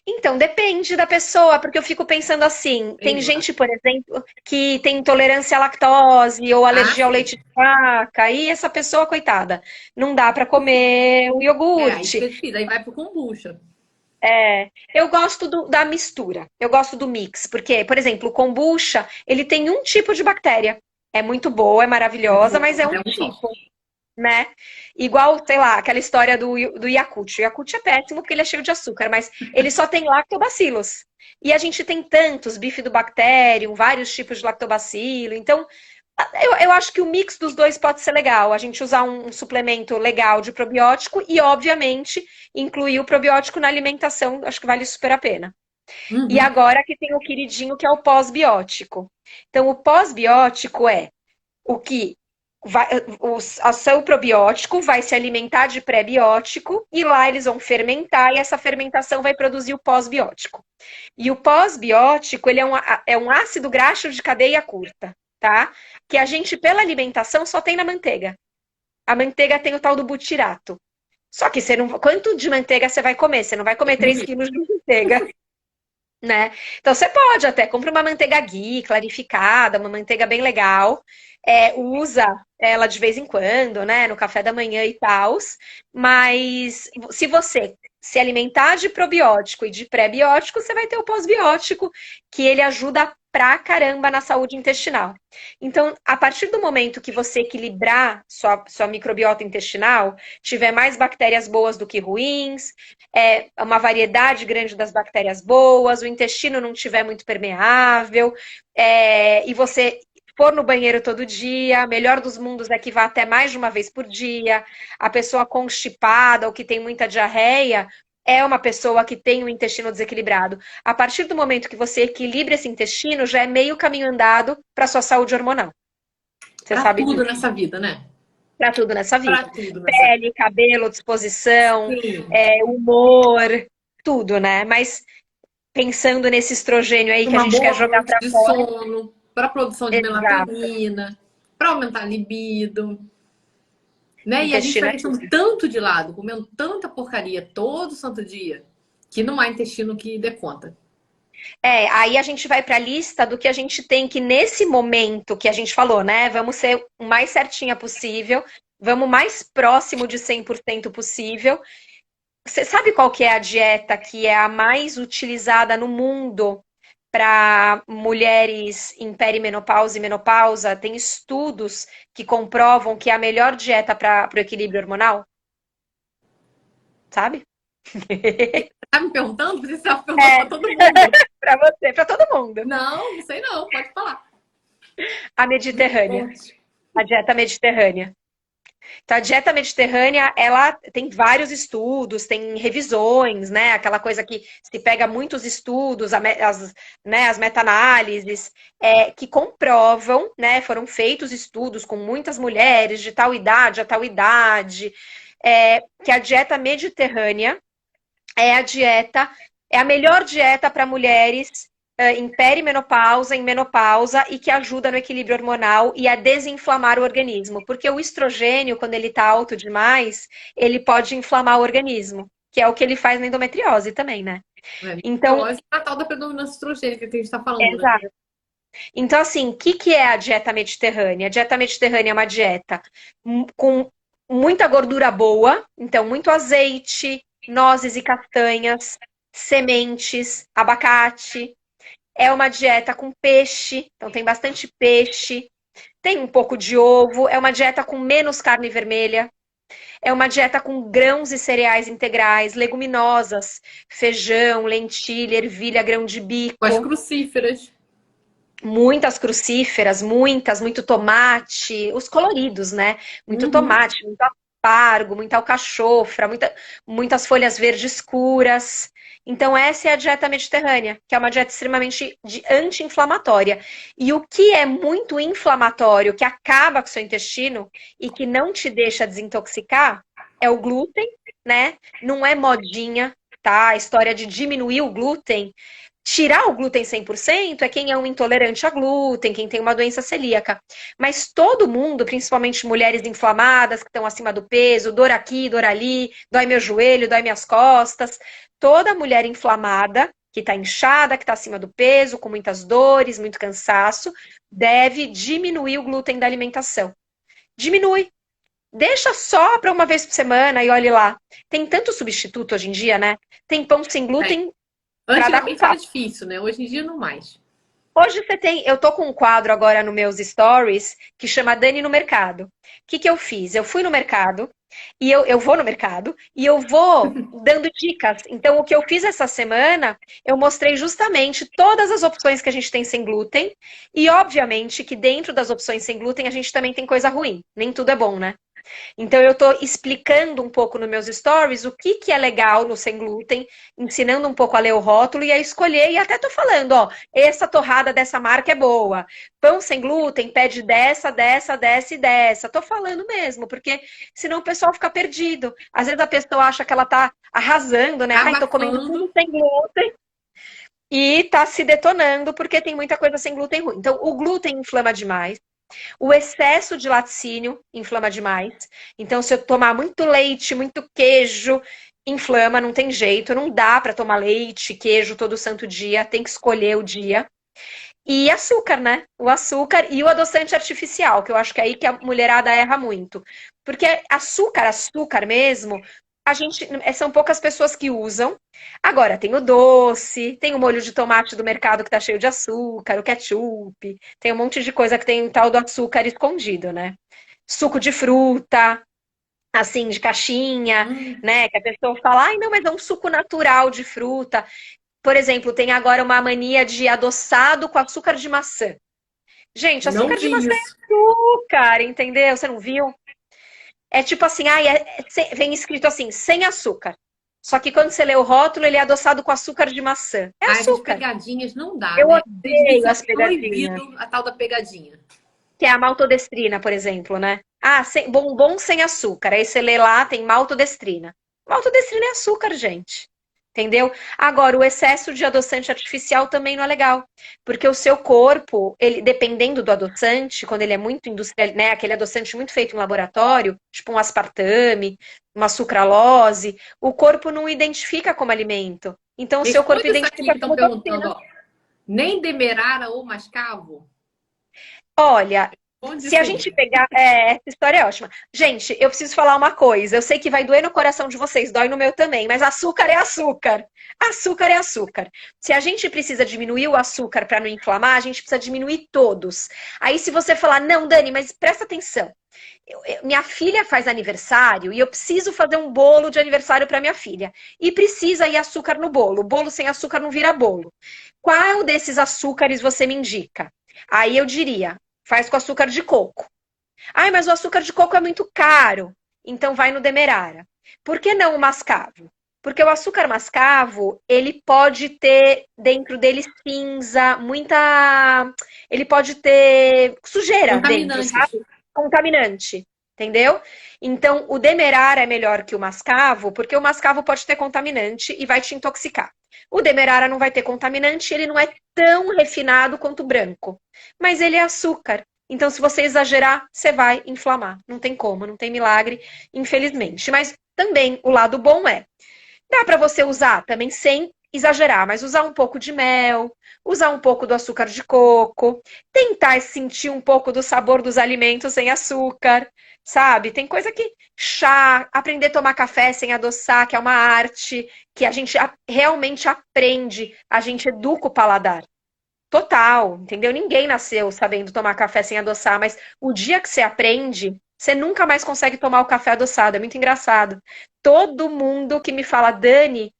Então, depende da pessoa, porque eu fico pensando assim: tem Exato. gente, por exemplo, que tem intolerância à lactose ou Ah, alergia ao sim. leite de vaca, e essa pessoa, coitada, não dá para comer o É, aí iogurte. fica difícil. Aí vai pro kombucha. Eu gosto da mistura, eu gosto do mix, porque, por exemplo, o kombucha, ele tem um tipo de bactéria. É muito boa, é Muito maravilhosa, bom, mas é mas um é um só. tipo, né? Igual, sei lá, aquela história do Yakult. O Yakult é péssimo porque ele é cheio de açúcar, mas ele só tem lactobacilos. E a gente tem tantos, bifidobacterium, vários tipos de lactobacilo. Então, eu acho que o mix dos dois pode ser legal. A gente usar um suplemento legal de probiótico e, obviamente, incluir o probiótico na alimentação. Acho que vale super a pena. E Uhum. agora que tem o queridinho, que é o pós-biótico. Então, o pós-biótico é o que vai, o seu probiótico vai se alimentar de pré-biótico e lá eles vão fermentar e essa fermentação vai produzir o pós-biótico. E o pós-biótico, ele é um ácido graxo de cadeia curta, tá? Que a gente, pela alimentação, só tem na manteiga. A manteiga tem o tal do butirato. Só que você não. Quanto de manteiga você vai comer? Você não vai comer 3 quilos de manteiga, né? Então você pode até comprar uma manteiga ghee clarificada, uma manteiga bem legal, usa ela de vez em quando, né, no café da manhã e tal. Mas se você se alimentar de probiótico e de pré-biótico, você vai ter o pós-biótico, que ele ajuda pra caramba na saúde intestinal. Então, a partir do momento que você equilibrar sua microbiota intestinal, tiver mais bactérias boas do que ruins, uma variedade grande das bactérias boas, o intestino não tiver muito permeável, e você for no banheiro todo dia, melhor dos mundos é que vá até mais de uma vez por dia. A pessoa constipada ou que tem muita diarreia é uma pessoa que tem o intestino desequilibrado. A partir do momento que você equilibra esse intestino, já é meio caminho andado para sua saúde hormonal. Você Pra sabe tudo disso. nessa vida, né? Para tudo nessa Pra vida. tudo nessa vida. Pele, cabelo, disposição, Sim. humor, tudo, né? Mas pensando nesse estrogênio aí que a Uma gente quer boa jogar noite para de fora. sono, para produção de Exato. melatonina, para aumentar a libido, né? E a gente Intestino vai é deixando tanto de lado, comendo tanta porcaria todo santo dia, que não há intestino que dê conta. Aí a gente vai para a lista do que a gente tem que nesse momento que a gente falou, né? Vamos ser o mais certinha possível, vamos mais próximo de 100% possível. Você sabe qual que é a dieta que é a mais utilizada no mundo para mulheres em perimenopausa e menopausa? Tem estudos que comprovam que é a melhor dieta para o equilíbrio hormonal? Sabe? Tá me perguntando? Você estava perguntando É, para todo mundo. para você, para todo mundo. Não, não sei não, pode falar. A Mediterrânea, Conte. a dieta mediterrânea. Então, a dieta mediterrânea, ela tem vários estudos, tem revisões, né? Aquela coisa que se pega muitos estudos, as meta-análises, que comprovam, né? Foram feitos estudos com muitas mulheres de tal idade a tal idade, que a dieta mediterrânea é a melhor dieta para mulheres em perimenopausa, em menopausa e que ajuda no equilíbrio hormonal e a desinflamar o organismo. Porque o estrogênio, quando ele está alto demais, ele pode inflamar o organismo, que é o que ele faz na endometriose também, né? Né? Então, Então, esse é a tal da predominância estrogênica que a gente está falando, né? exato. Então, assim, o que é a dieta mediterrânea? A dieta mediterrânea é uma dieta com muita gordura boa, então muito azeite, nozes e castanhas, sementes, abacate. É uma dieta com peixe, então tem bastante peixe, tem um pouco de ovo, é uma dieta com menos carne vermelha, é uma dieta com grãos e cereais integrais, leguminosas, feijão, lentilha, ervilha, grão de Com as bico. crucíferas. Muitas crucíferas, muito tomate, os coloridos, né? Muito Uhum. tomate, muito aspargo, muita alcachofra, muitas folhas verdes escuras. Então, essa é a dieta mediterrânea, que é uma dieta extremamente anti-inflamatória. E o que é muito inflamatório, que acaba com o seu intestino e que não te deixa desintoxicar, é o glúten, né? Não é modinha, tá? A história de diminuir o glúten. Tirar o glúten 100% é quem é um intolerante a glúten, quem tem uma doença celíaca. Mas todo mundo, principalmente mulheres inflamadas, que estão acima do peso, dor aqui, dor ali, dói meu joelho, dói minhas costas. Toda mulher inflamada, que está inchada, que está acima do peso, com muitas dores, muito cansaço, deve diminuir o glúten da alimentação. Diminui. Deixa só para uma vez por semana e olhe lá. Tem tanto substituto hoje em dia, né? Tem pão sem É. glúten para dar com Antigamente era papo. difícil, né? Hoje em dia não mais. Hoje eu tô com um quadro agora nos meus stories que chama Dani no Mercado. O que eu fiz? Eu fui no mercado e eu vou no mercado e eu vou dando dicas. Então, o que eu fiz essa semana, eu mostrei justamente todas as opções que a gente tem sem glúten e, obviamente, que dentro das opções sem glúten a gente também tem coisa ruim. Nem tudo é bom, né? Então, eu estou explicando um pouco nos meus stories o que é legal no sem glúten, ensinando um pouco a ler o rótulo e a escolher. E até estou falando, ó, essa torrada dessa marca é boa. Pão sem glúten pede dessa, dessa, dessa e dessa. Estou falando mesmo, porque senão o pessoal fica perdido. Às vezes a pessoa acha que ela está arrasando, né? Ai, tô comendo tudo Abafando. sem glúten. E tá se detonando porque tem muita coisa sem glúten ruim. Então, o glúten inflama demais. O excesso de laticínio inflama demais. Então, se eu tomar muito leite, muito queijo, inflama, não tem jeito. Não dá para tomar leite, queijo todo santo dia. Tem que escolher o dia. E açúcar, né? O açúcar e o adoçante artificial, que eu acho que é aí que a mulherada erra muito. Porque açúcar mesmo, são poucas pessoas que usam. Agora, tem o doce, tem o molho de tomate do mercado que tá cheio de açúcar, o ketchup, tem um monte de coisa que tem o tal do açúcar escondido, né? Suco de fruta, assim, de caixinha, né? Que a pessoa fala, ai, não, mas é um suco natural de fruta. Por exemplo, tem agora uma mania de adoçado com açúcar de maçã. Gente, Não açúcar de vi maçã é isso. açúcar, entendeu? Você não viu? É tipo assim, vem escrito assim, sem açúcar. Só que quando você lê o rótulo, ele é adoçado com açúcar de maçã. É Ah, essas açúcar. pegadinhas não dá, Eu né? Devia odeio ser as pegadinhas. proibido a tal da pegadinha. Que é a maltodestrina, por exemplo, né? Ah, bombom sem açúcar. Aí você lê lá, tem maltodestrina. Maltodestrina é açúcar, gente. Entendeu? Agora, o excesso de adoçante artificial também não é legal. Porque o seu corpo, ele, dependendo do adoçante, quando ele é muito industrial, né? Aquele adoçante muito feito em laboratório, tipo um aspartame, uma sucralose, o corpo não identifica como alimento. Então, o seu corpo Responde isso aqui identifica que estão como perguntando, toxina. ó. Nem demerara ou mascavo? Olha, Onde se a isso gente aí? pegar. Essa história é ótima. Gente, eu preciso falar uma coisa. Eu sei que vai doer no coração de vocês, dói no meu também, mas açúcar é açúcar. Açúcar é açúcar. Se a gente precisa diminuir o açúcar para não inflamar, a gente precisa diminuir todos. Aí, se você falar, não, Dani, mas presta atenção. Minha filha faz aniversário e eu preciso fazer um bolo de aniversário para minha filha. E precisa ir açúcar no bolo. Bolo sem açúcar não vira bolo. Qual desses açúcares você me indica? Aí eu diria, faz com açúcar de coco. Ai, mas o açúcar de coco é muito caro. Então vai no demerara. Por que não o mascavo? Porque o açúcar mascavo, ele pode ter dentro dele cinza, muita. Ele pode ter sujeira dentro, Contaminantes. sabe? Contaminante. Entendeu? Então, o demerara é melhor que o mascavo, porque o mascavo pode ter contaminante e vai te intoxicar. O demerara não vai ter contaminante, ele não é tão refinado quanto o branco. Mas ele é açúcar. Então, se você exagerar, você vai inflamar. Não tem como, não tem milagre, infelizmente. Mas também o lado bom é, dá para você usar também sem exagerar, mas usar um pouco de mel, usar um pouco do açúcar de coco, tentar sentir um pouco do sabor dos alimentos sem açúcar, sabe? Tem coisa que chá, aprender a tomar café sem adoçar, que é uma arte que a gente realmente aprende, a gente educa o paladar. Total, entendeu? Ninguém nasceu sabendo tomar café sem adoçar, mas o dia que você aprende, você nunca mais consegue tomar o café adoçado. É muito engraçado. Todo mundo que me fala, Dani,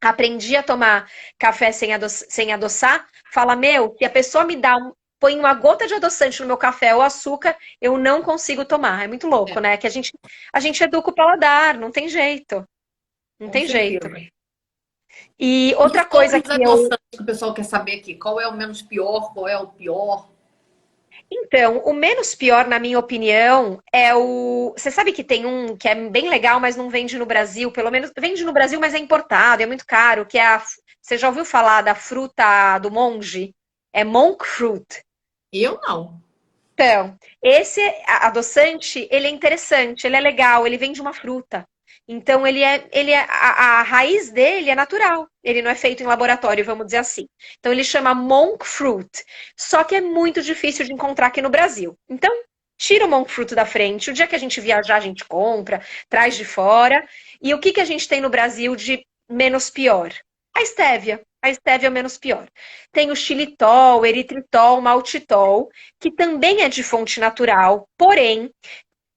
aprendi a tomar café sem adoçar, fala, meu, que a pessoa me dá põe uma gota de adoçante no meu café ou açúcar, eu não consigo tomar. É muito louco, É, né? Que a gente educa o paladar, não tem jeito. Não com tem jeito. certeza. E E outra sobre coisa os que eu adoçantes que o pessoal quer saber aqui? Qual é o menos pior? Qual é o pior? Então, o menos pior, na minha opinião, é o. Você sabe que tem um que é bem legal, mas não vende no Brasil. Pelo menos vende no Brasil, mas é importado, é muito caro. Que é a. Você já ouviu falar da fruta do monge? É monk fruit. Eu não. Então, esse adoçante, ele é interessante, ele é legal, ele vem de uma fruta. Então, a raiz dele é natural. Ele não é feito em laboratório, vamos dizer assim. Então, ele chama monk fruit. Só que é muito difícil de encontrar aqui no Brasil. Então, tira o monk fruit da frente. O dia que a gente viajar, a gente compra, traz de fora. E o que que a gente tem no Brasil de menos pior? A estévia. A estévia é o menos pior. Tem o xilitol, eritritol, maltitol, que também é de fonte natural, porém,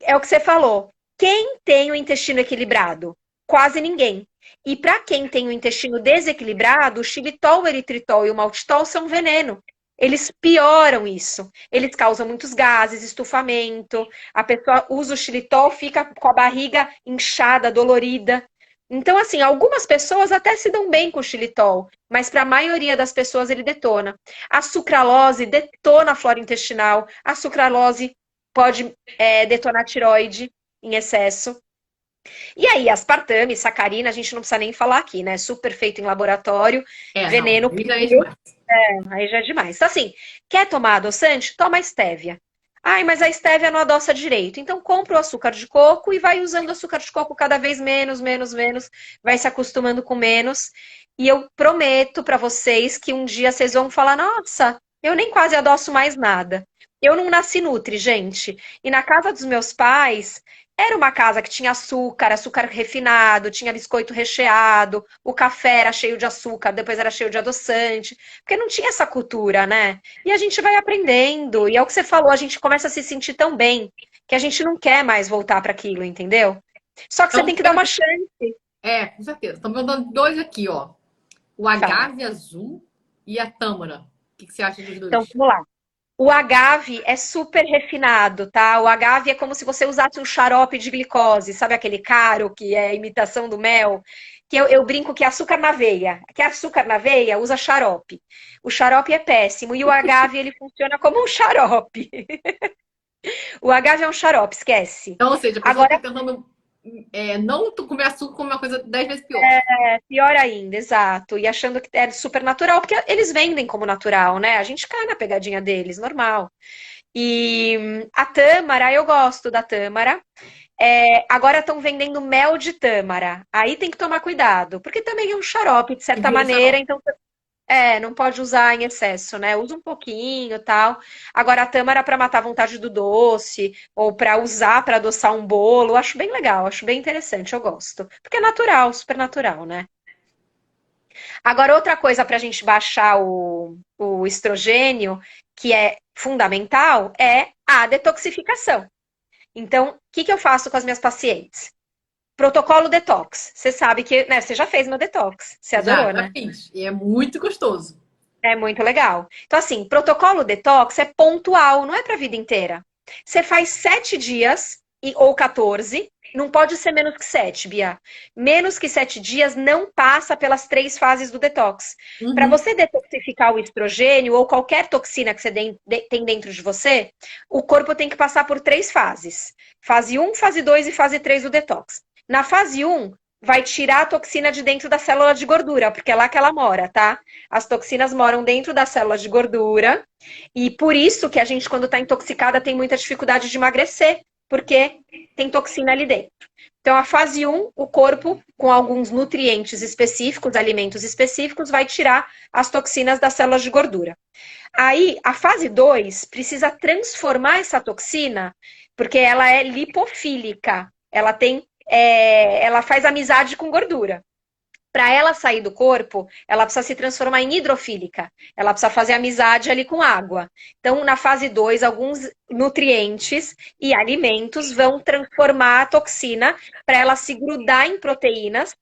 é o que você falou. Quem tem o intestino equilibrado? Quase ninguém. E para quem tem o intestino desequilibrado, o xilitol, o eritritol e o maltitol são veneno. Eles pioram isso. Eles causam muitos gases, estufamento. A pessoa usa o xilitol, fica com a barriga inchada, dolorida. Então, assim, algumas pessoas até se dão bem com o xilitol, mas para a maioria das pessoas ele detona. A sucralose detona a flora intestinal. A sucralose pode detonar a tiroide em excesso. E aí, aspartame, sacarina, a gente não precisa nem falar aqui, né? Super feito em laboratório, É, não. veneno Aí já é puro, demais. aí já é demais. Então, assim, quer tomar adoçante? Toma estévia. Ai, mas a estévia não adoça direito. Então, compra o açúcar de coco e vai usando o açúcar de coco cada vez menos, menos, menos. Vai se acostumando com menos. E eu prometo para vocês que um dia vocês vão falar: nossa, eu nem quase adoço mais nada. Eu não nasci nutri, gente. E na casa dos meus pais, era uma casa que tinha açúcar, açúcar refinado, tinha biscoito recheado, o café era cheio de açúcar, depois era cheio de adoçante, porque não tinha essa cultura, né? E a gente vai aprendendo, e é o que você falou, a gente começa a se sentir tão bem que a gente não quer mais voltar para aquilo, entendeu? Só que você Então, tem que dar uma chance. com certeza. Estão perguntando dois aqui, ó. O Fala. agave azul e a tâmara. O que você acha dos Então, dois? vamos lá. O agave é super refinado, tá? O agave é como se você usasse um xarope de glicose, sabe aquele caro que é imitação do mel? Que eu brinco que é açúcar na veia. Que açúcar na veia usa xarope. O xarope é péssimo e o agave ele funciona como um xarope. O agave é um xarope, esquece. Então, ou seja, a pessoa está Agora, tentando não comer açúcar como uma coisa 10 vezes pior. pior ainda, exato. E achando que é super natural, porque eles vendem como natural, né? A gente cai na pegadinha deles, normal. E a tâmara, eu gosto da tâmara. Agora estão vendendo mel de tâmara. Aí tem que tomar cuidado, porque também é um xarope, de E certa vira maneira, xarope. então não pode usar em excesso, né? Usa um pouquinho, tal. Agora a tâmara para matar a vontade do doce ou para usar para adoçar um bolo, eu acho bem legal, acho bem interessante, eu gosto. Porque é natural, super natural, né? Agora outra coisa para a gente baixar o estrogênio, que é fundamental, é a detoxificação. Então, o que que eu faço com as minhas pacientes? Protocolo detox. Você sabe que, né, você já fez meu detox. Você adorou, Já né? fiz. E é muito gostoso. É muito legal. Então, assim, protocolo detox é pontual, não é para a vida inteira. Você faz 7 dias ou 14, não pode ser menos que 7, Bia. Menos que 7 dias não passa pelas 3 fases do detox. Para Uhum. você detoxificar o estrogênio ou qualquer toxina que você tem dentro de você, o corpo tem que passar por 3 fases. Fase 1, fase 2 e fase 3 do detox. Na fase 1, vai tirar a toxina de dentro da célula de gordura, porque é lá que ela mora, tá? As toxinas moram dentro das células de gordura e por isso que a gente, quando está intoxicada, tem muita dificuldade de emagrecer, porque tem toxina ali dentro. Então, a fase 1, o corpo, com alguns nutrientes específicos, alimentos específicos, vai tirar as toxinas das células de gordura. Aí, a fase 2 precisa transformar essa toxina, porque ela é lipofílica. Ela faz amizade com gordura. Para ela sair do corpo, ela precisa se transformar em hidrofílica. Ela precisa fazer amizade ali com água. Então, na fase 2, alguns nutrientes e alimentos vão transformar a toxina para ela se grudar em proteínas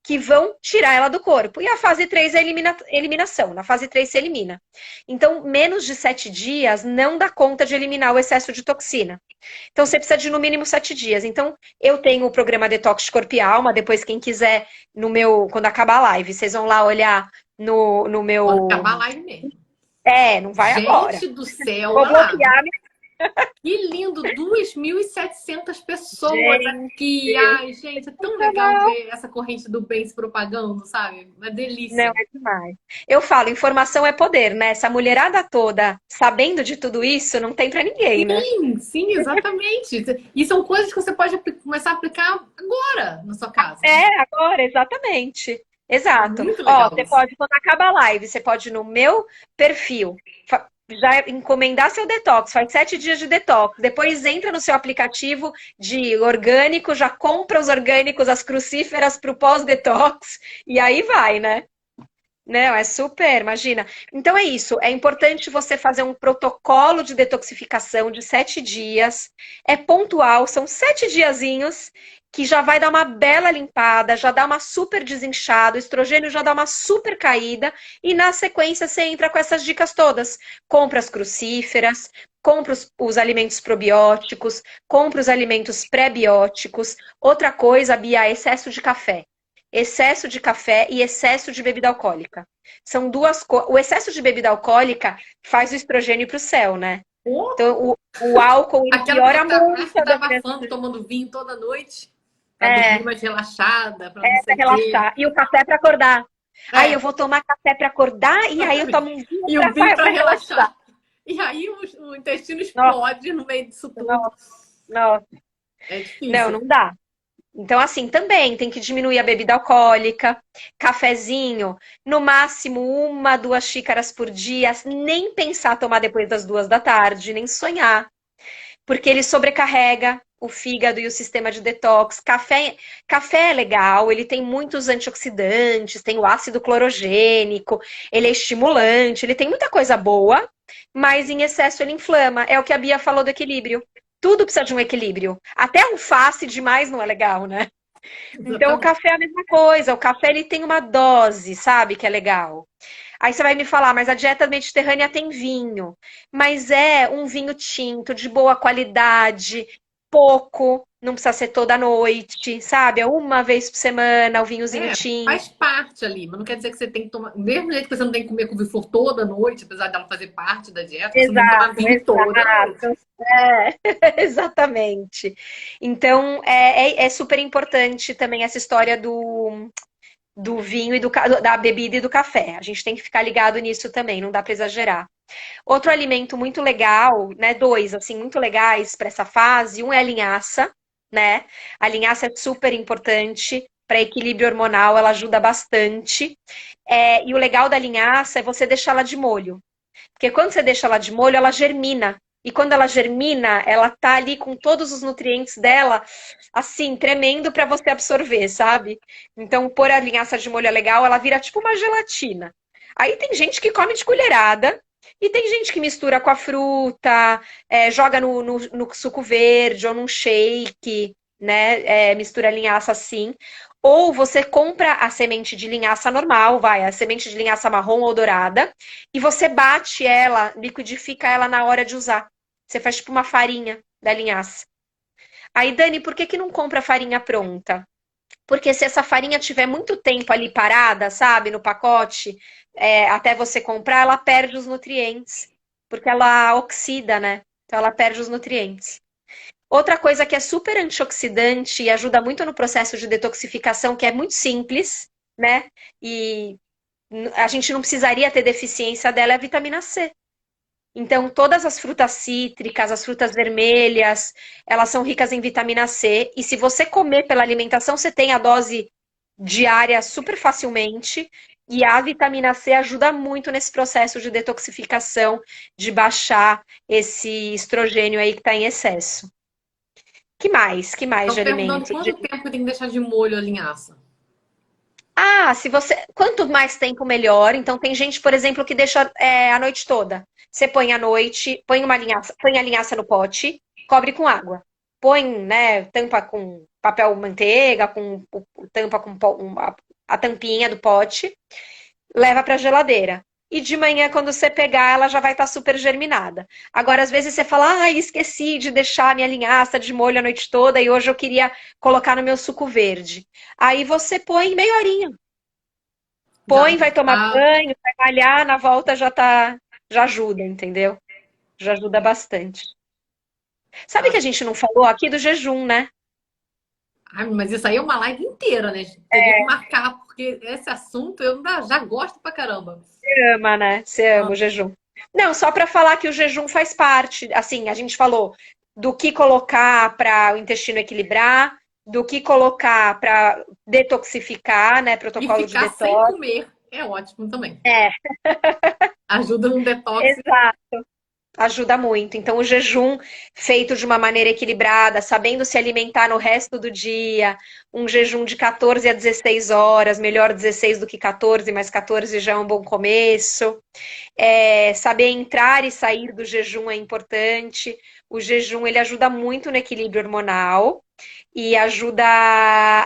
que vão tirar ela do corpo. E a fase 3 é a eliminação. Na fase 3 se elimina. Então, menos de 7 dias não dá conta de eliminar o excesso de toxina. Então, você precisa de no mínimo 7 dias. Então, eu tenho o programa Detox de Corpo e Alma. Depois, quem quiser, quando acabar a live, vocês vão lá olhar no Quando meu. acabar a live mesmo. Não vai agora. Gente do céu, Vou olha lá. bloquear. Que lindo, 2.700 pessoas Gente, aqui. Ai, gente, é tão legal ver essa corrente do bem se propagando, sabe? Uma não, delícia. é demais. Eu falo, informação é poder, né? Essa mulherada toda sabendo de tudo isso, não tem pra ninguém, né? Sim, sim, exatamente. E são coisas que você pode começar a aplicar agora na sua casa. Agora, exatamente. Exato. Muito Ó, legal você isso. pode, quando acaba a live, você pode ir no meu perfil, já encomendar seu detox, faz 7 dias de detox, depois entra no seu aplicativo de orgânico, já compra os orgânicos, as crucíferas para o pós-detox, e aí vai, né? Não, é super, imagina. Então é isso, é importante você fazer um protocolo de detoxificação de 7 dias. É pontual, são 7 diazinhos que já vai dar uma bela limpada, já dá uma super desinchada, o estrogênio já dá uma super caída, e na sequência você entra com essas dicas todas. Compra as crucíferas, compra os alimentos probióticos, compra os alimentos pré-bióticos. Outra coisa, Bia, excesso de café. Excesso de café e excesso de bebida alcoólica. São duas coisas. O excesso de bebida alcoólica faz o estrogênio para o céu, né? Ou Então, o álcool ele aquela pessoa piora que tá, muito acha que a tá dominância. abafando, tomando vinho toda noite, pra dormir mais relaxada, pra não sei Para o quê. relaxar. E o café para acordar. Aí eu É, vou tomar café para acordar e aí eu exatamente. tomo um vinho E o vinho pra para relaxar. relaxar. E aí o intestino Nossa, explode no meio disso tudo. nossa, nossa. É Não, difícil. não dá. Então, assim, também tem que diminuir a bebida alcoólica, cafezinho, no máximo 1, 2 xícaras por dia, nem pensar tomar depois das 2 da tarde, nem sonhar, porque ele sobrecarrega o fígado e o sistema de detox. Café é legal, ele tem muitos antioxidantes, tem o ácido clorogênico, ele é estimulante, ele tem muita coisa boa, mas em excesso ele inflama. É o que a Bia falou do equilíbrio. Tudo precisa de um equilíbrio. Até alface demais não é legal, né? Então o Exatamente. café é a mesma coisa. O café ele tem uma dose, sabe, que é legal. Aí você vai me falar, mas a dieta mediterrânea tem vinho. Mas é um vinho tinto, de boa qualidade, pouco, não precisa ser toda noite, sabe? É uma vez por semana o vinhozinho tinto. Faz parte ali, mas não quer dizer que você tem que tomar. Mesmo jeito que você não tem que comer couve-flor toda noite, apesar dela fazer parte da dieta, você não tem que tomar Exato, vinho toda noite. exato. É, exatamente. Então, é super importante também essa história do vinho e da bebida e do café. A gente tem que ficar ligado nisso também, não dá para exagerar. Outro alimento muito legal, né? Dois, assim, muito legais para essa fase. Um é a linhaça, né? A linhaça é super importante para equilíbrio hormonal, ela ajuda bastante. E o legal da linhaça é você deixá-la de molho. Porque quando você deixa ela de molho, ela germina. E quando ela germina, ela tá ali com todos os nutrientes dela, assim, tremendo para você absorver, sabe? Então, pôr a linhaça de molho é legal, ela vira tipo uma gelatina. Aí tem gente que come de colherada, e tem gente que mistura com a fruta, joga no suco verde ou num shake, né? Mistura a linhaça assim. Ou você compra a semente de linhaça normal, a semente de linhaça marrom ou dourada, e você bate ela, liquidifica ela na hora de usar. Você faz tipo uma farinha da linhaça. Aí, Dani, por que não compra farinha pronta? Porque se essa farinha tiver muito tempo ali parada, sabe, no pacote, até você comprar, ela perde os nutrientes. Porque ela oxida, né? Então ela perde os nutrientes. Outra coisa que é super antioxidante e ajuda muito no processo de detoxificação, que é muito simples, né? E a gente não precisaria ter deficiência dela, é a vitamina C. Então, todas as frutas cítricas, as frutas vermelhas, elas são ricas em vitamina C. E se você comer pela alimentação, você tem a dose diária super facilmente. E a vitamina C ajuda muito nesse processo de detoxificação, de baixar esse estrogênio aí que está em excesso. Que mais? Que mais Estão de perguntando alimento? quanto tempo tem que deixar de molho a linhaça. Se você. Quanto mais tempo, melhor. Então, tem gente, por exemplo, que deixa a noite toda. Você põe à noite, põe a linhaça no pote, cobre com água. Põe, né, tampa com papel manteiga, tampa com a tampinha do pote, leva para geladeira. E de manhã, quando você pegar, ela já vai estar super germinada. Agora, às vezes você fala, esqueci de deixar minha linhaça de molho a noite toda e hoje eu queria colocar no meu suco verde. Aí você põe meia horinha. Põe, vai tomar banho, vai malhar, na volta já ajuda, entendeu? Já ajuda bastante. Sabe que a gente não falou aqui do jejum, né? Ai, mas isso aí é uma live inteira, né? Teria que marcar, porque esse assunto eu já gosto pra caramba. Você ama, né? Você ama o jejum. Não, só para falar que o jejum faz parte, assim, a gente falou do que colocar para o intestino equilibrar, do que colocar para detoxificar, né? E Protocolo de ficar sem detox. comer é ótimo também. É, Ajuda no detox. exato. Ajuda muito. Então, o jejum feito de uma maneira equilibrada, sabendo se alimentar no resto do dia, um jejum de 14 a 16 horas, melhor 16 do que 14, mas 14 já é um bom começo. Saber entrar e sair do jejum é importante. O jejum ele ajuda muito no equilíbrio hormonal e ajuda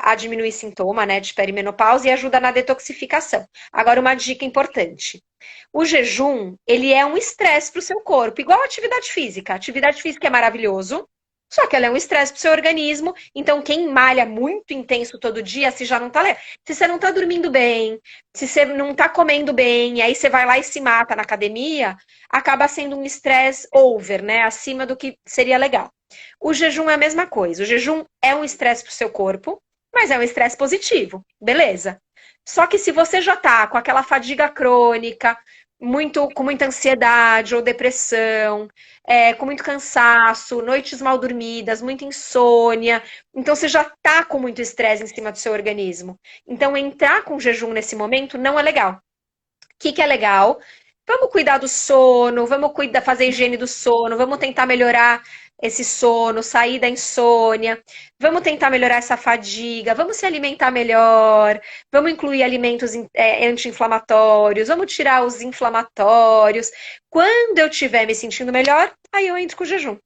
a diminuir sintoma, né, de perimenopausa e ajuda na detoxificação. Agora, uma dica importante. O jejum, ele é um estresse para o seu corpo, igual a atividade física. A atividade física é maravilhoso, só que ela é um estresse para o seu organismo. Então, quem malha muito intenso todo dia, se já não tá, se você não está dormindo bem, se você não está comendo bem, e aí você vai lá e se mata na academia, acaba sendo um estresse over, né? Acima do que seria legal. O jejum é a mesma coisa. O jejum é um estresse para o seu corpo, mas é um estresse positivo, beleza? Só que se você já tá com aquela fadiga crônica, com muita ansiedade ou depressão, com muito cansaço, noites mal dormidas, muita insônia, então você já tá com muito estresse em cima do seu organismo. Então entrar com jejum nesse momento não é legal. O que é legal? Vamos cuidar do sono, vamos fazer a higiene do sono, vamos tentar melhorar esse sono, sair da insônia, vamos tentar melhorar essa fadiga, vamos se alimentar melhor, vamos incluir alimentos anti-inflamatórios, vamos tirar os inflamatórios. Quando eu estiver me sentindo melhor, aí eu entro com o jejum.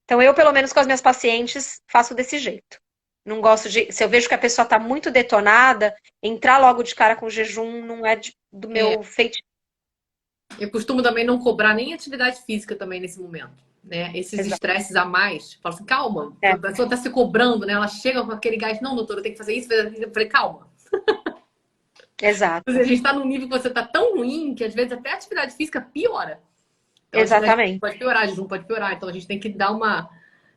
Então eu, pelo menos com as minhas pacientes, faço desse jeito. Não gosto de. Se eu vejo que a pessoa está muito detonada, entrar logo de cara com jejum não é do meu feitio. Eu costumo também não cobrar nem atividade física também nesse momento, né? Esses Exato. estresses a mais, falo assim, calma, É, a pessoa tá se cobrando, né? Ela chega com aquele gás, não, doutora, eu tenho que fazer isso, fazer aquilo. Eu falei, calma. A exato. gente tá num nível que você tá tão ruim que às vezes até a atividade física piora. Então a atividade física Exatamente. pode piorar, jejum pode piorar. Então a gente tem que dar uma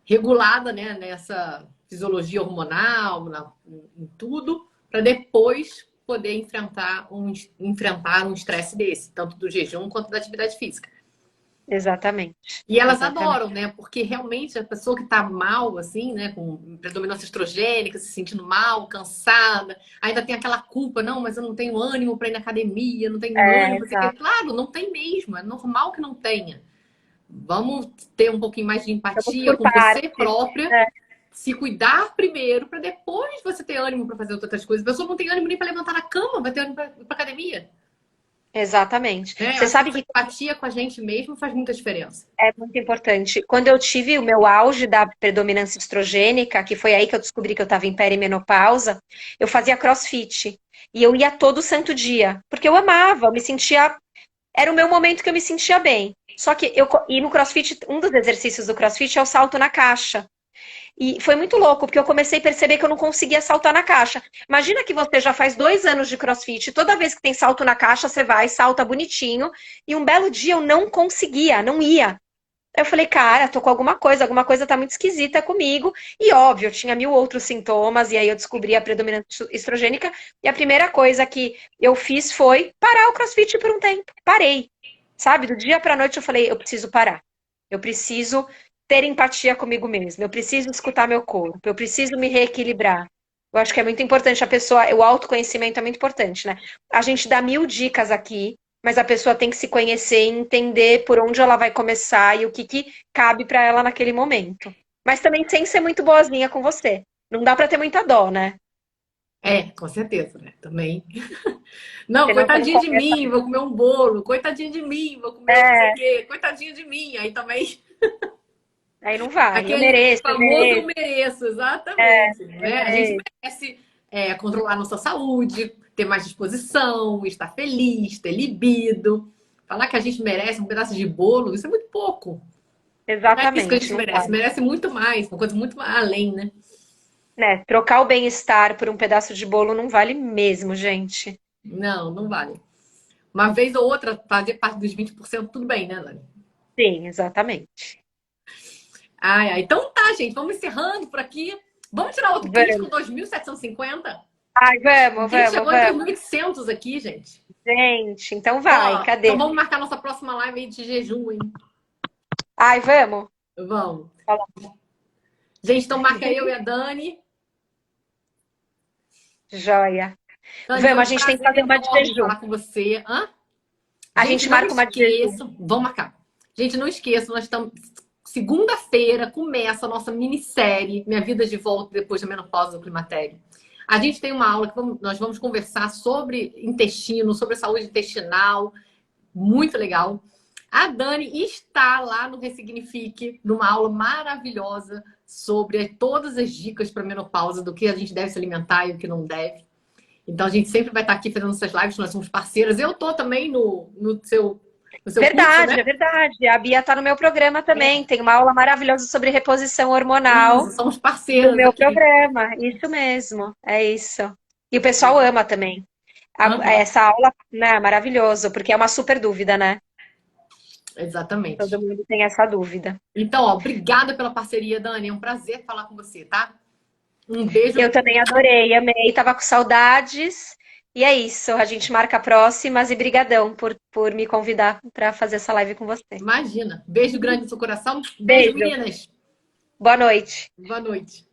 regulada, né, nessa fisiologia hormonal, em tudo, para depois poder enfrentar um estresse desse, tanto do jejum quanto da atividade física. Exatamente. E elas Exatamente. adoram, né? Porque realmente a pessoa que tá mal, assim, né? Com predominância estrogênica, se sentindo mal, cansada, ainda tem aquela culpa, não, mas eu não tenho ânimo para ir na academia, não tenho É, ânimo, porque, exato. claro, não tem mesmo, é normal que não tenha. Vamos ter um pouquinho mais de Estamos empatia por com você partes. própria, É, se cuidar primeiro, para depois você ter ânimo para fazer outras coisas. A pessoa não tem ânimo nem para levantar na cama, vai ter ânimo para ir pra academia. exatamente. Né? Eu Você acho que sabe essa que empatia com a gente mesmo faz muita diferença. é muito importante. Quando eu tive o meu auge da predominância estrogênica, que foi aí que eu descobri que eu estava em perimenopausa, eu fazia CrossFit. E eu ia todo santo dia, porque eu amava, eu me sentia. Era o meu momento que eu me sentia bem. Só que e no CrossFit, um dos exercícios do CrossFit é o salto na caixa. E foi muito louco, porque eu comecei a perceber que eu não conseguia saltar na caixa. Imagina que você já faz 2 anos de CrossFit, toda vez que tem salto na caixa, você vai, salta bonitinho, e um belo dia eu não conseguia, não ia. Eu falei, cara, tô com alguma coisa tá muito esquisita comigo. E óbvio, eu tinha mil outros sintomas, e aí eu descobri a predominância estrogênica, e a primeira coisa que eu fiz foi parar o CrossFit por um tempo. Parei. Sabe, do dia pra noite eu falei, eu preciso parar. Eu preciso ter empatia comigo mesma. Eu preciso escutar meu corpo. Eu preciso me reequilibrar. Eu acho que é muito importante a pessoa, o autoconhecimento é muito importante, né? A gente dá mil dicas aqui, mas a pessoa tem que se conhecer e entender por onde ela vai começar e o que, que cabe para ela naquele momento. Mas também sem ser muito boazinha com você. Não dá para ter muita dó, né? É, com certeza, né? Também. Não, Senão você não coitadinha de começa. mim, vou comer um bolo. Coitadinha de mim, vou comer não sei o É, quê. Coitadinha de mim. Aí também, aí não vai. Eu aquele mereço, eu famoso eu mereço, mereço, exatamente. eu Né? A gente mereço. merece controlar a nossa saúde, ter mais disposição, estar feliz, ter libido. Falar que a gente merece um pedaço de bolo, isso é muito pouco. Não é isso que a Exatamente, gente não merece. vai. Merece muito mais, uma coisa muito além, né? Né? Trocar o bem-estar por um pedaço de bolo não vale mesmo, gente. Não, não vale. Uma vez ou outra, fazer parte dos 20% tudo bem, né, Dani? Sim, exatamente. Ai, ai. Então tá, gente. Vamos encerrando por aqui. Vamos tirar outro print com Vamos. 2.750. Ai, vamos, Ninguém vamos, chegou em vamos. 3.800 aqui, gente. Gente, então vai, Ó, então cadê? vamos marcar nossa próxima live aí de jejum, hein? Ai, vamos. Vamos. Fala. Gente, então marca eu e a Dani. Joia. Dani, foi Vamos, a um gente tem que prazer fazer uma de enorme jejum. falar com você. Hã? A Gente, gente não marca uma de jejum. esqueçam. Vamos marcar. Gente, não esqueçam, nós estamos. Segunda-feira começa a nossa minissérie Minha Vida de Volta Depois da Menopausa do Climatério. A gente tem uma aula que nós vamos conversar sobre intestino, sobre saúde intestinal. Muito legal. A Dani está lá no Ressignifique, numa aula maravilhosa sobre todas as dicas para menopausa, do que a gente deve se alimentar e o que não deve. Então a gente sempre vai estar aqui fazendo essas lives, nós somos parceiras. Eu tô também no seu curso, né? Verdade, é verdade. A Bia tá no meu programa também. É, Tem uma aula maravilhosa sobre reposição isso, hormonal somos no parceiras meu aqui. programa. Isso mesmo, é isso. E o pessoal ama também. Aham, Essa aula, né, é maravilhoso, porque é uma super dúvida, né? Todo exatamente. mundo tem essa dúvida. Então, ó, obrigada pela parceria, Dani. É um prazer falar com você, tá? Um beijo. Eu também adorei, amei, tava com saudades. E é isso, a gente marca próximas e brigadão por me convidar para fazer essa live com você. Imagina. Beijo grande no seu coração. Beijo, Beijo, meninas. boa noite. Boa noite.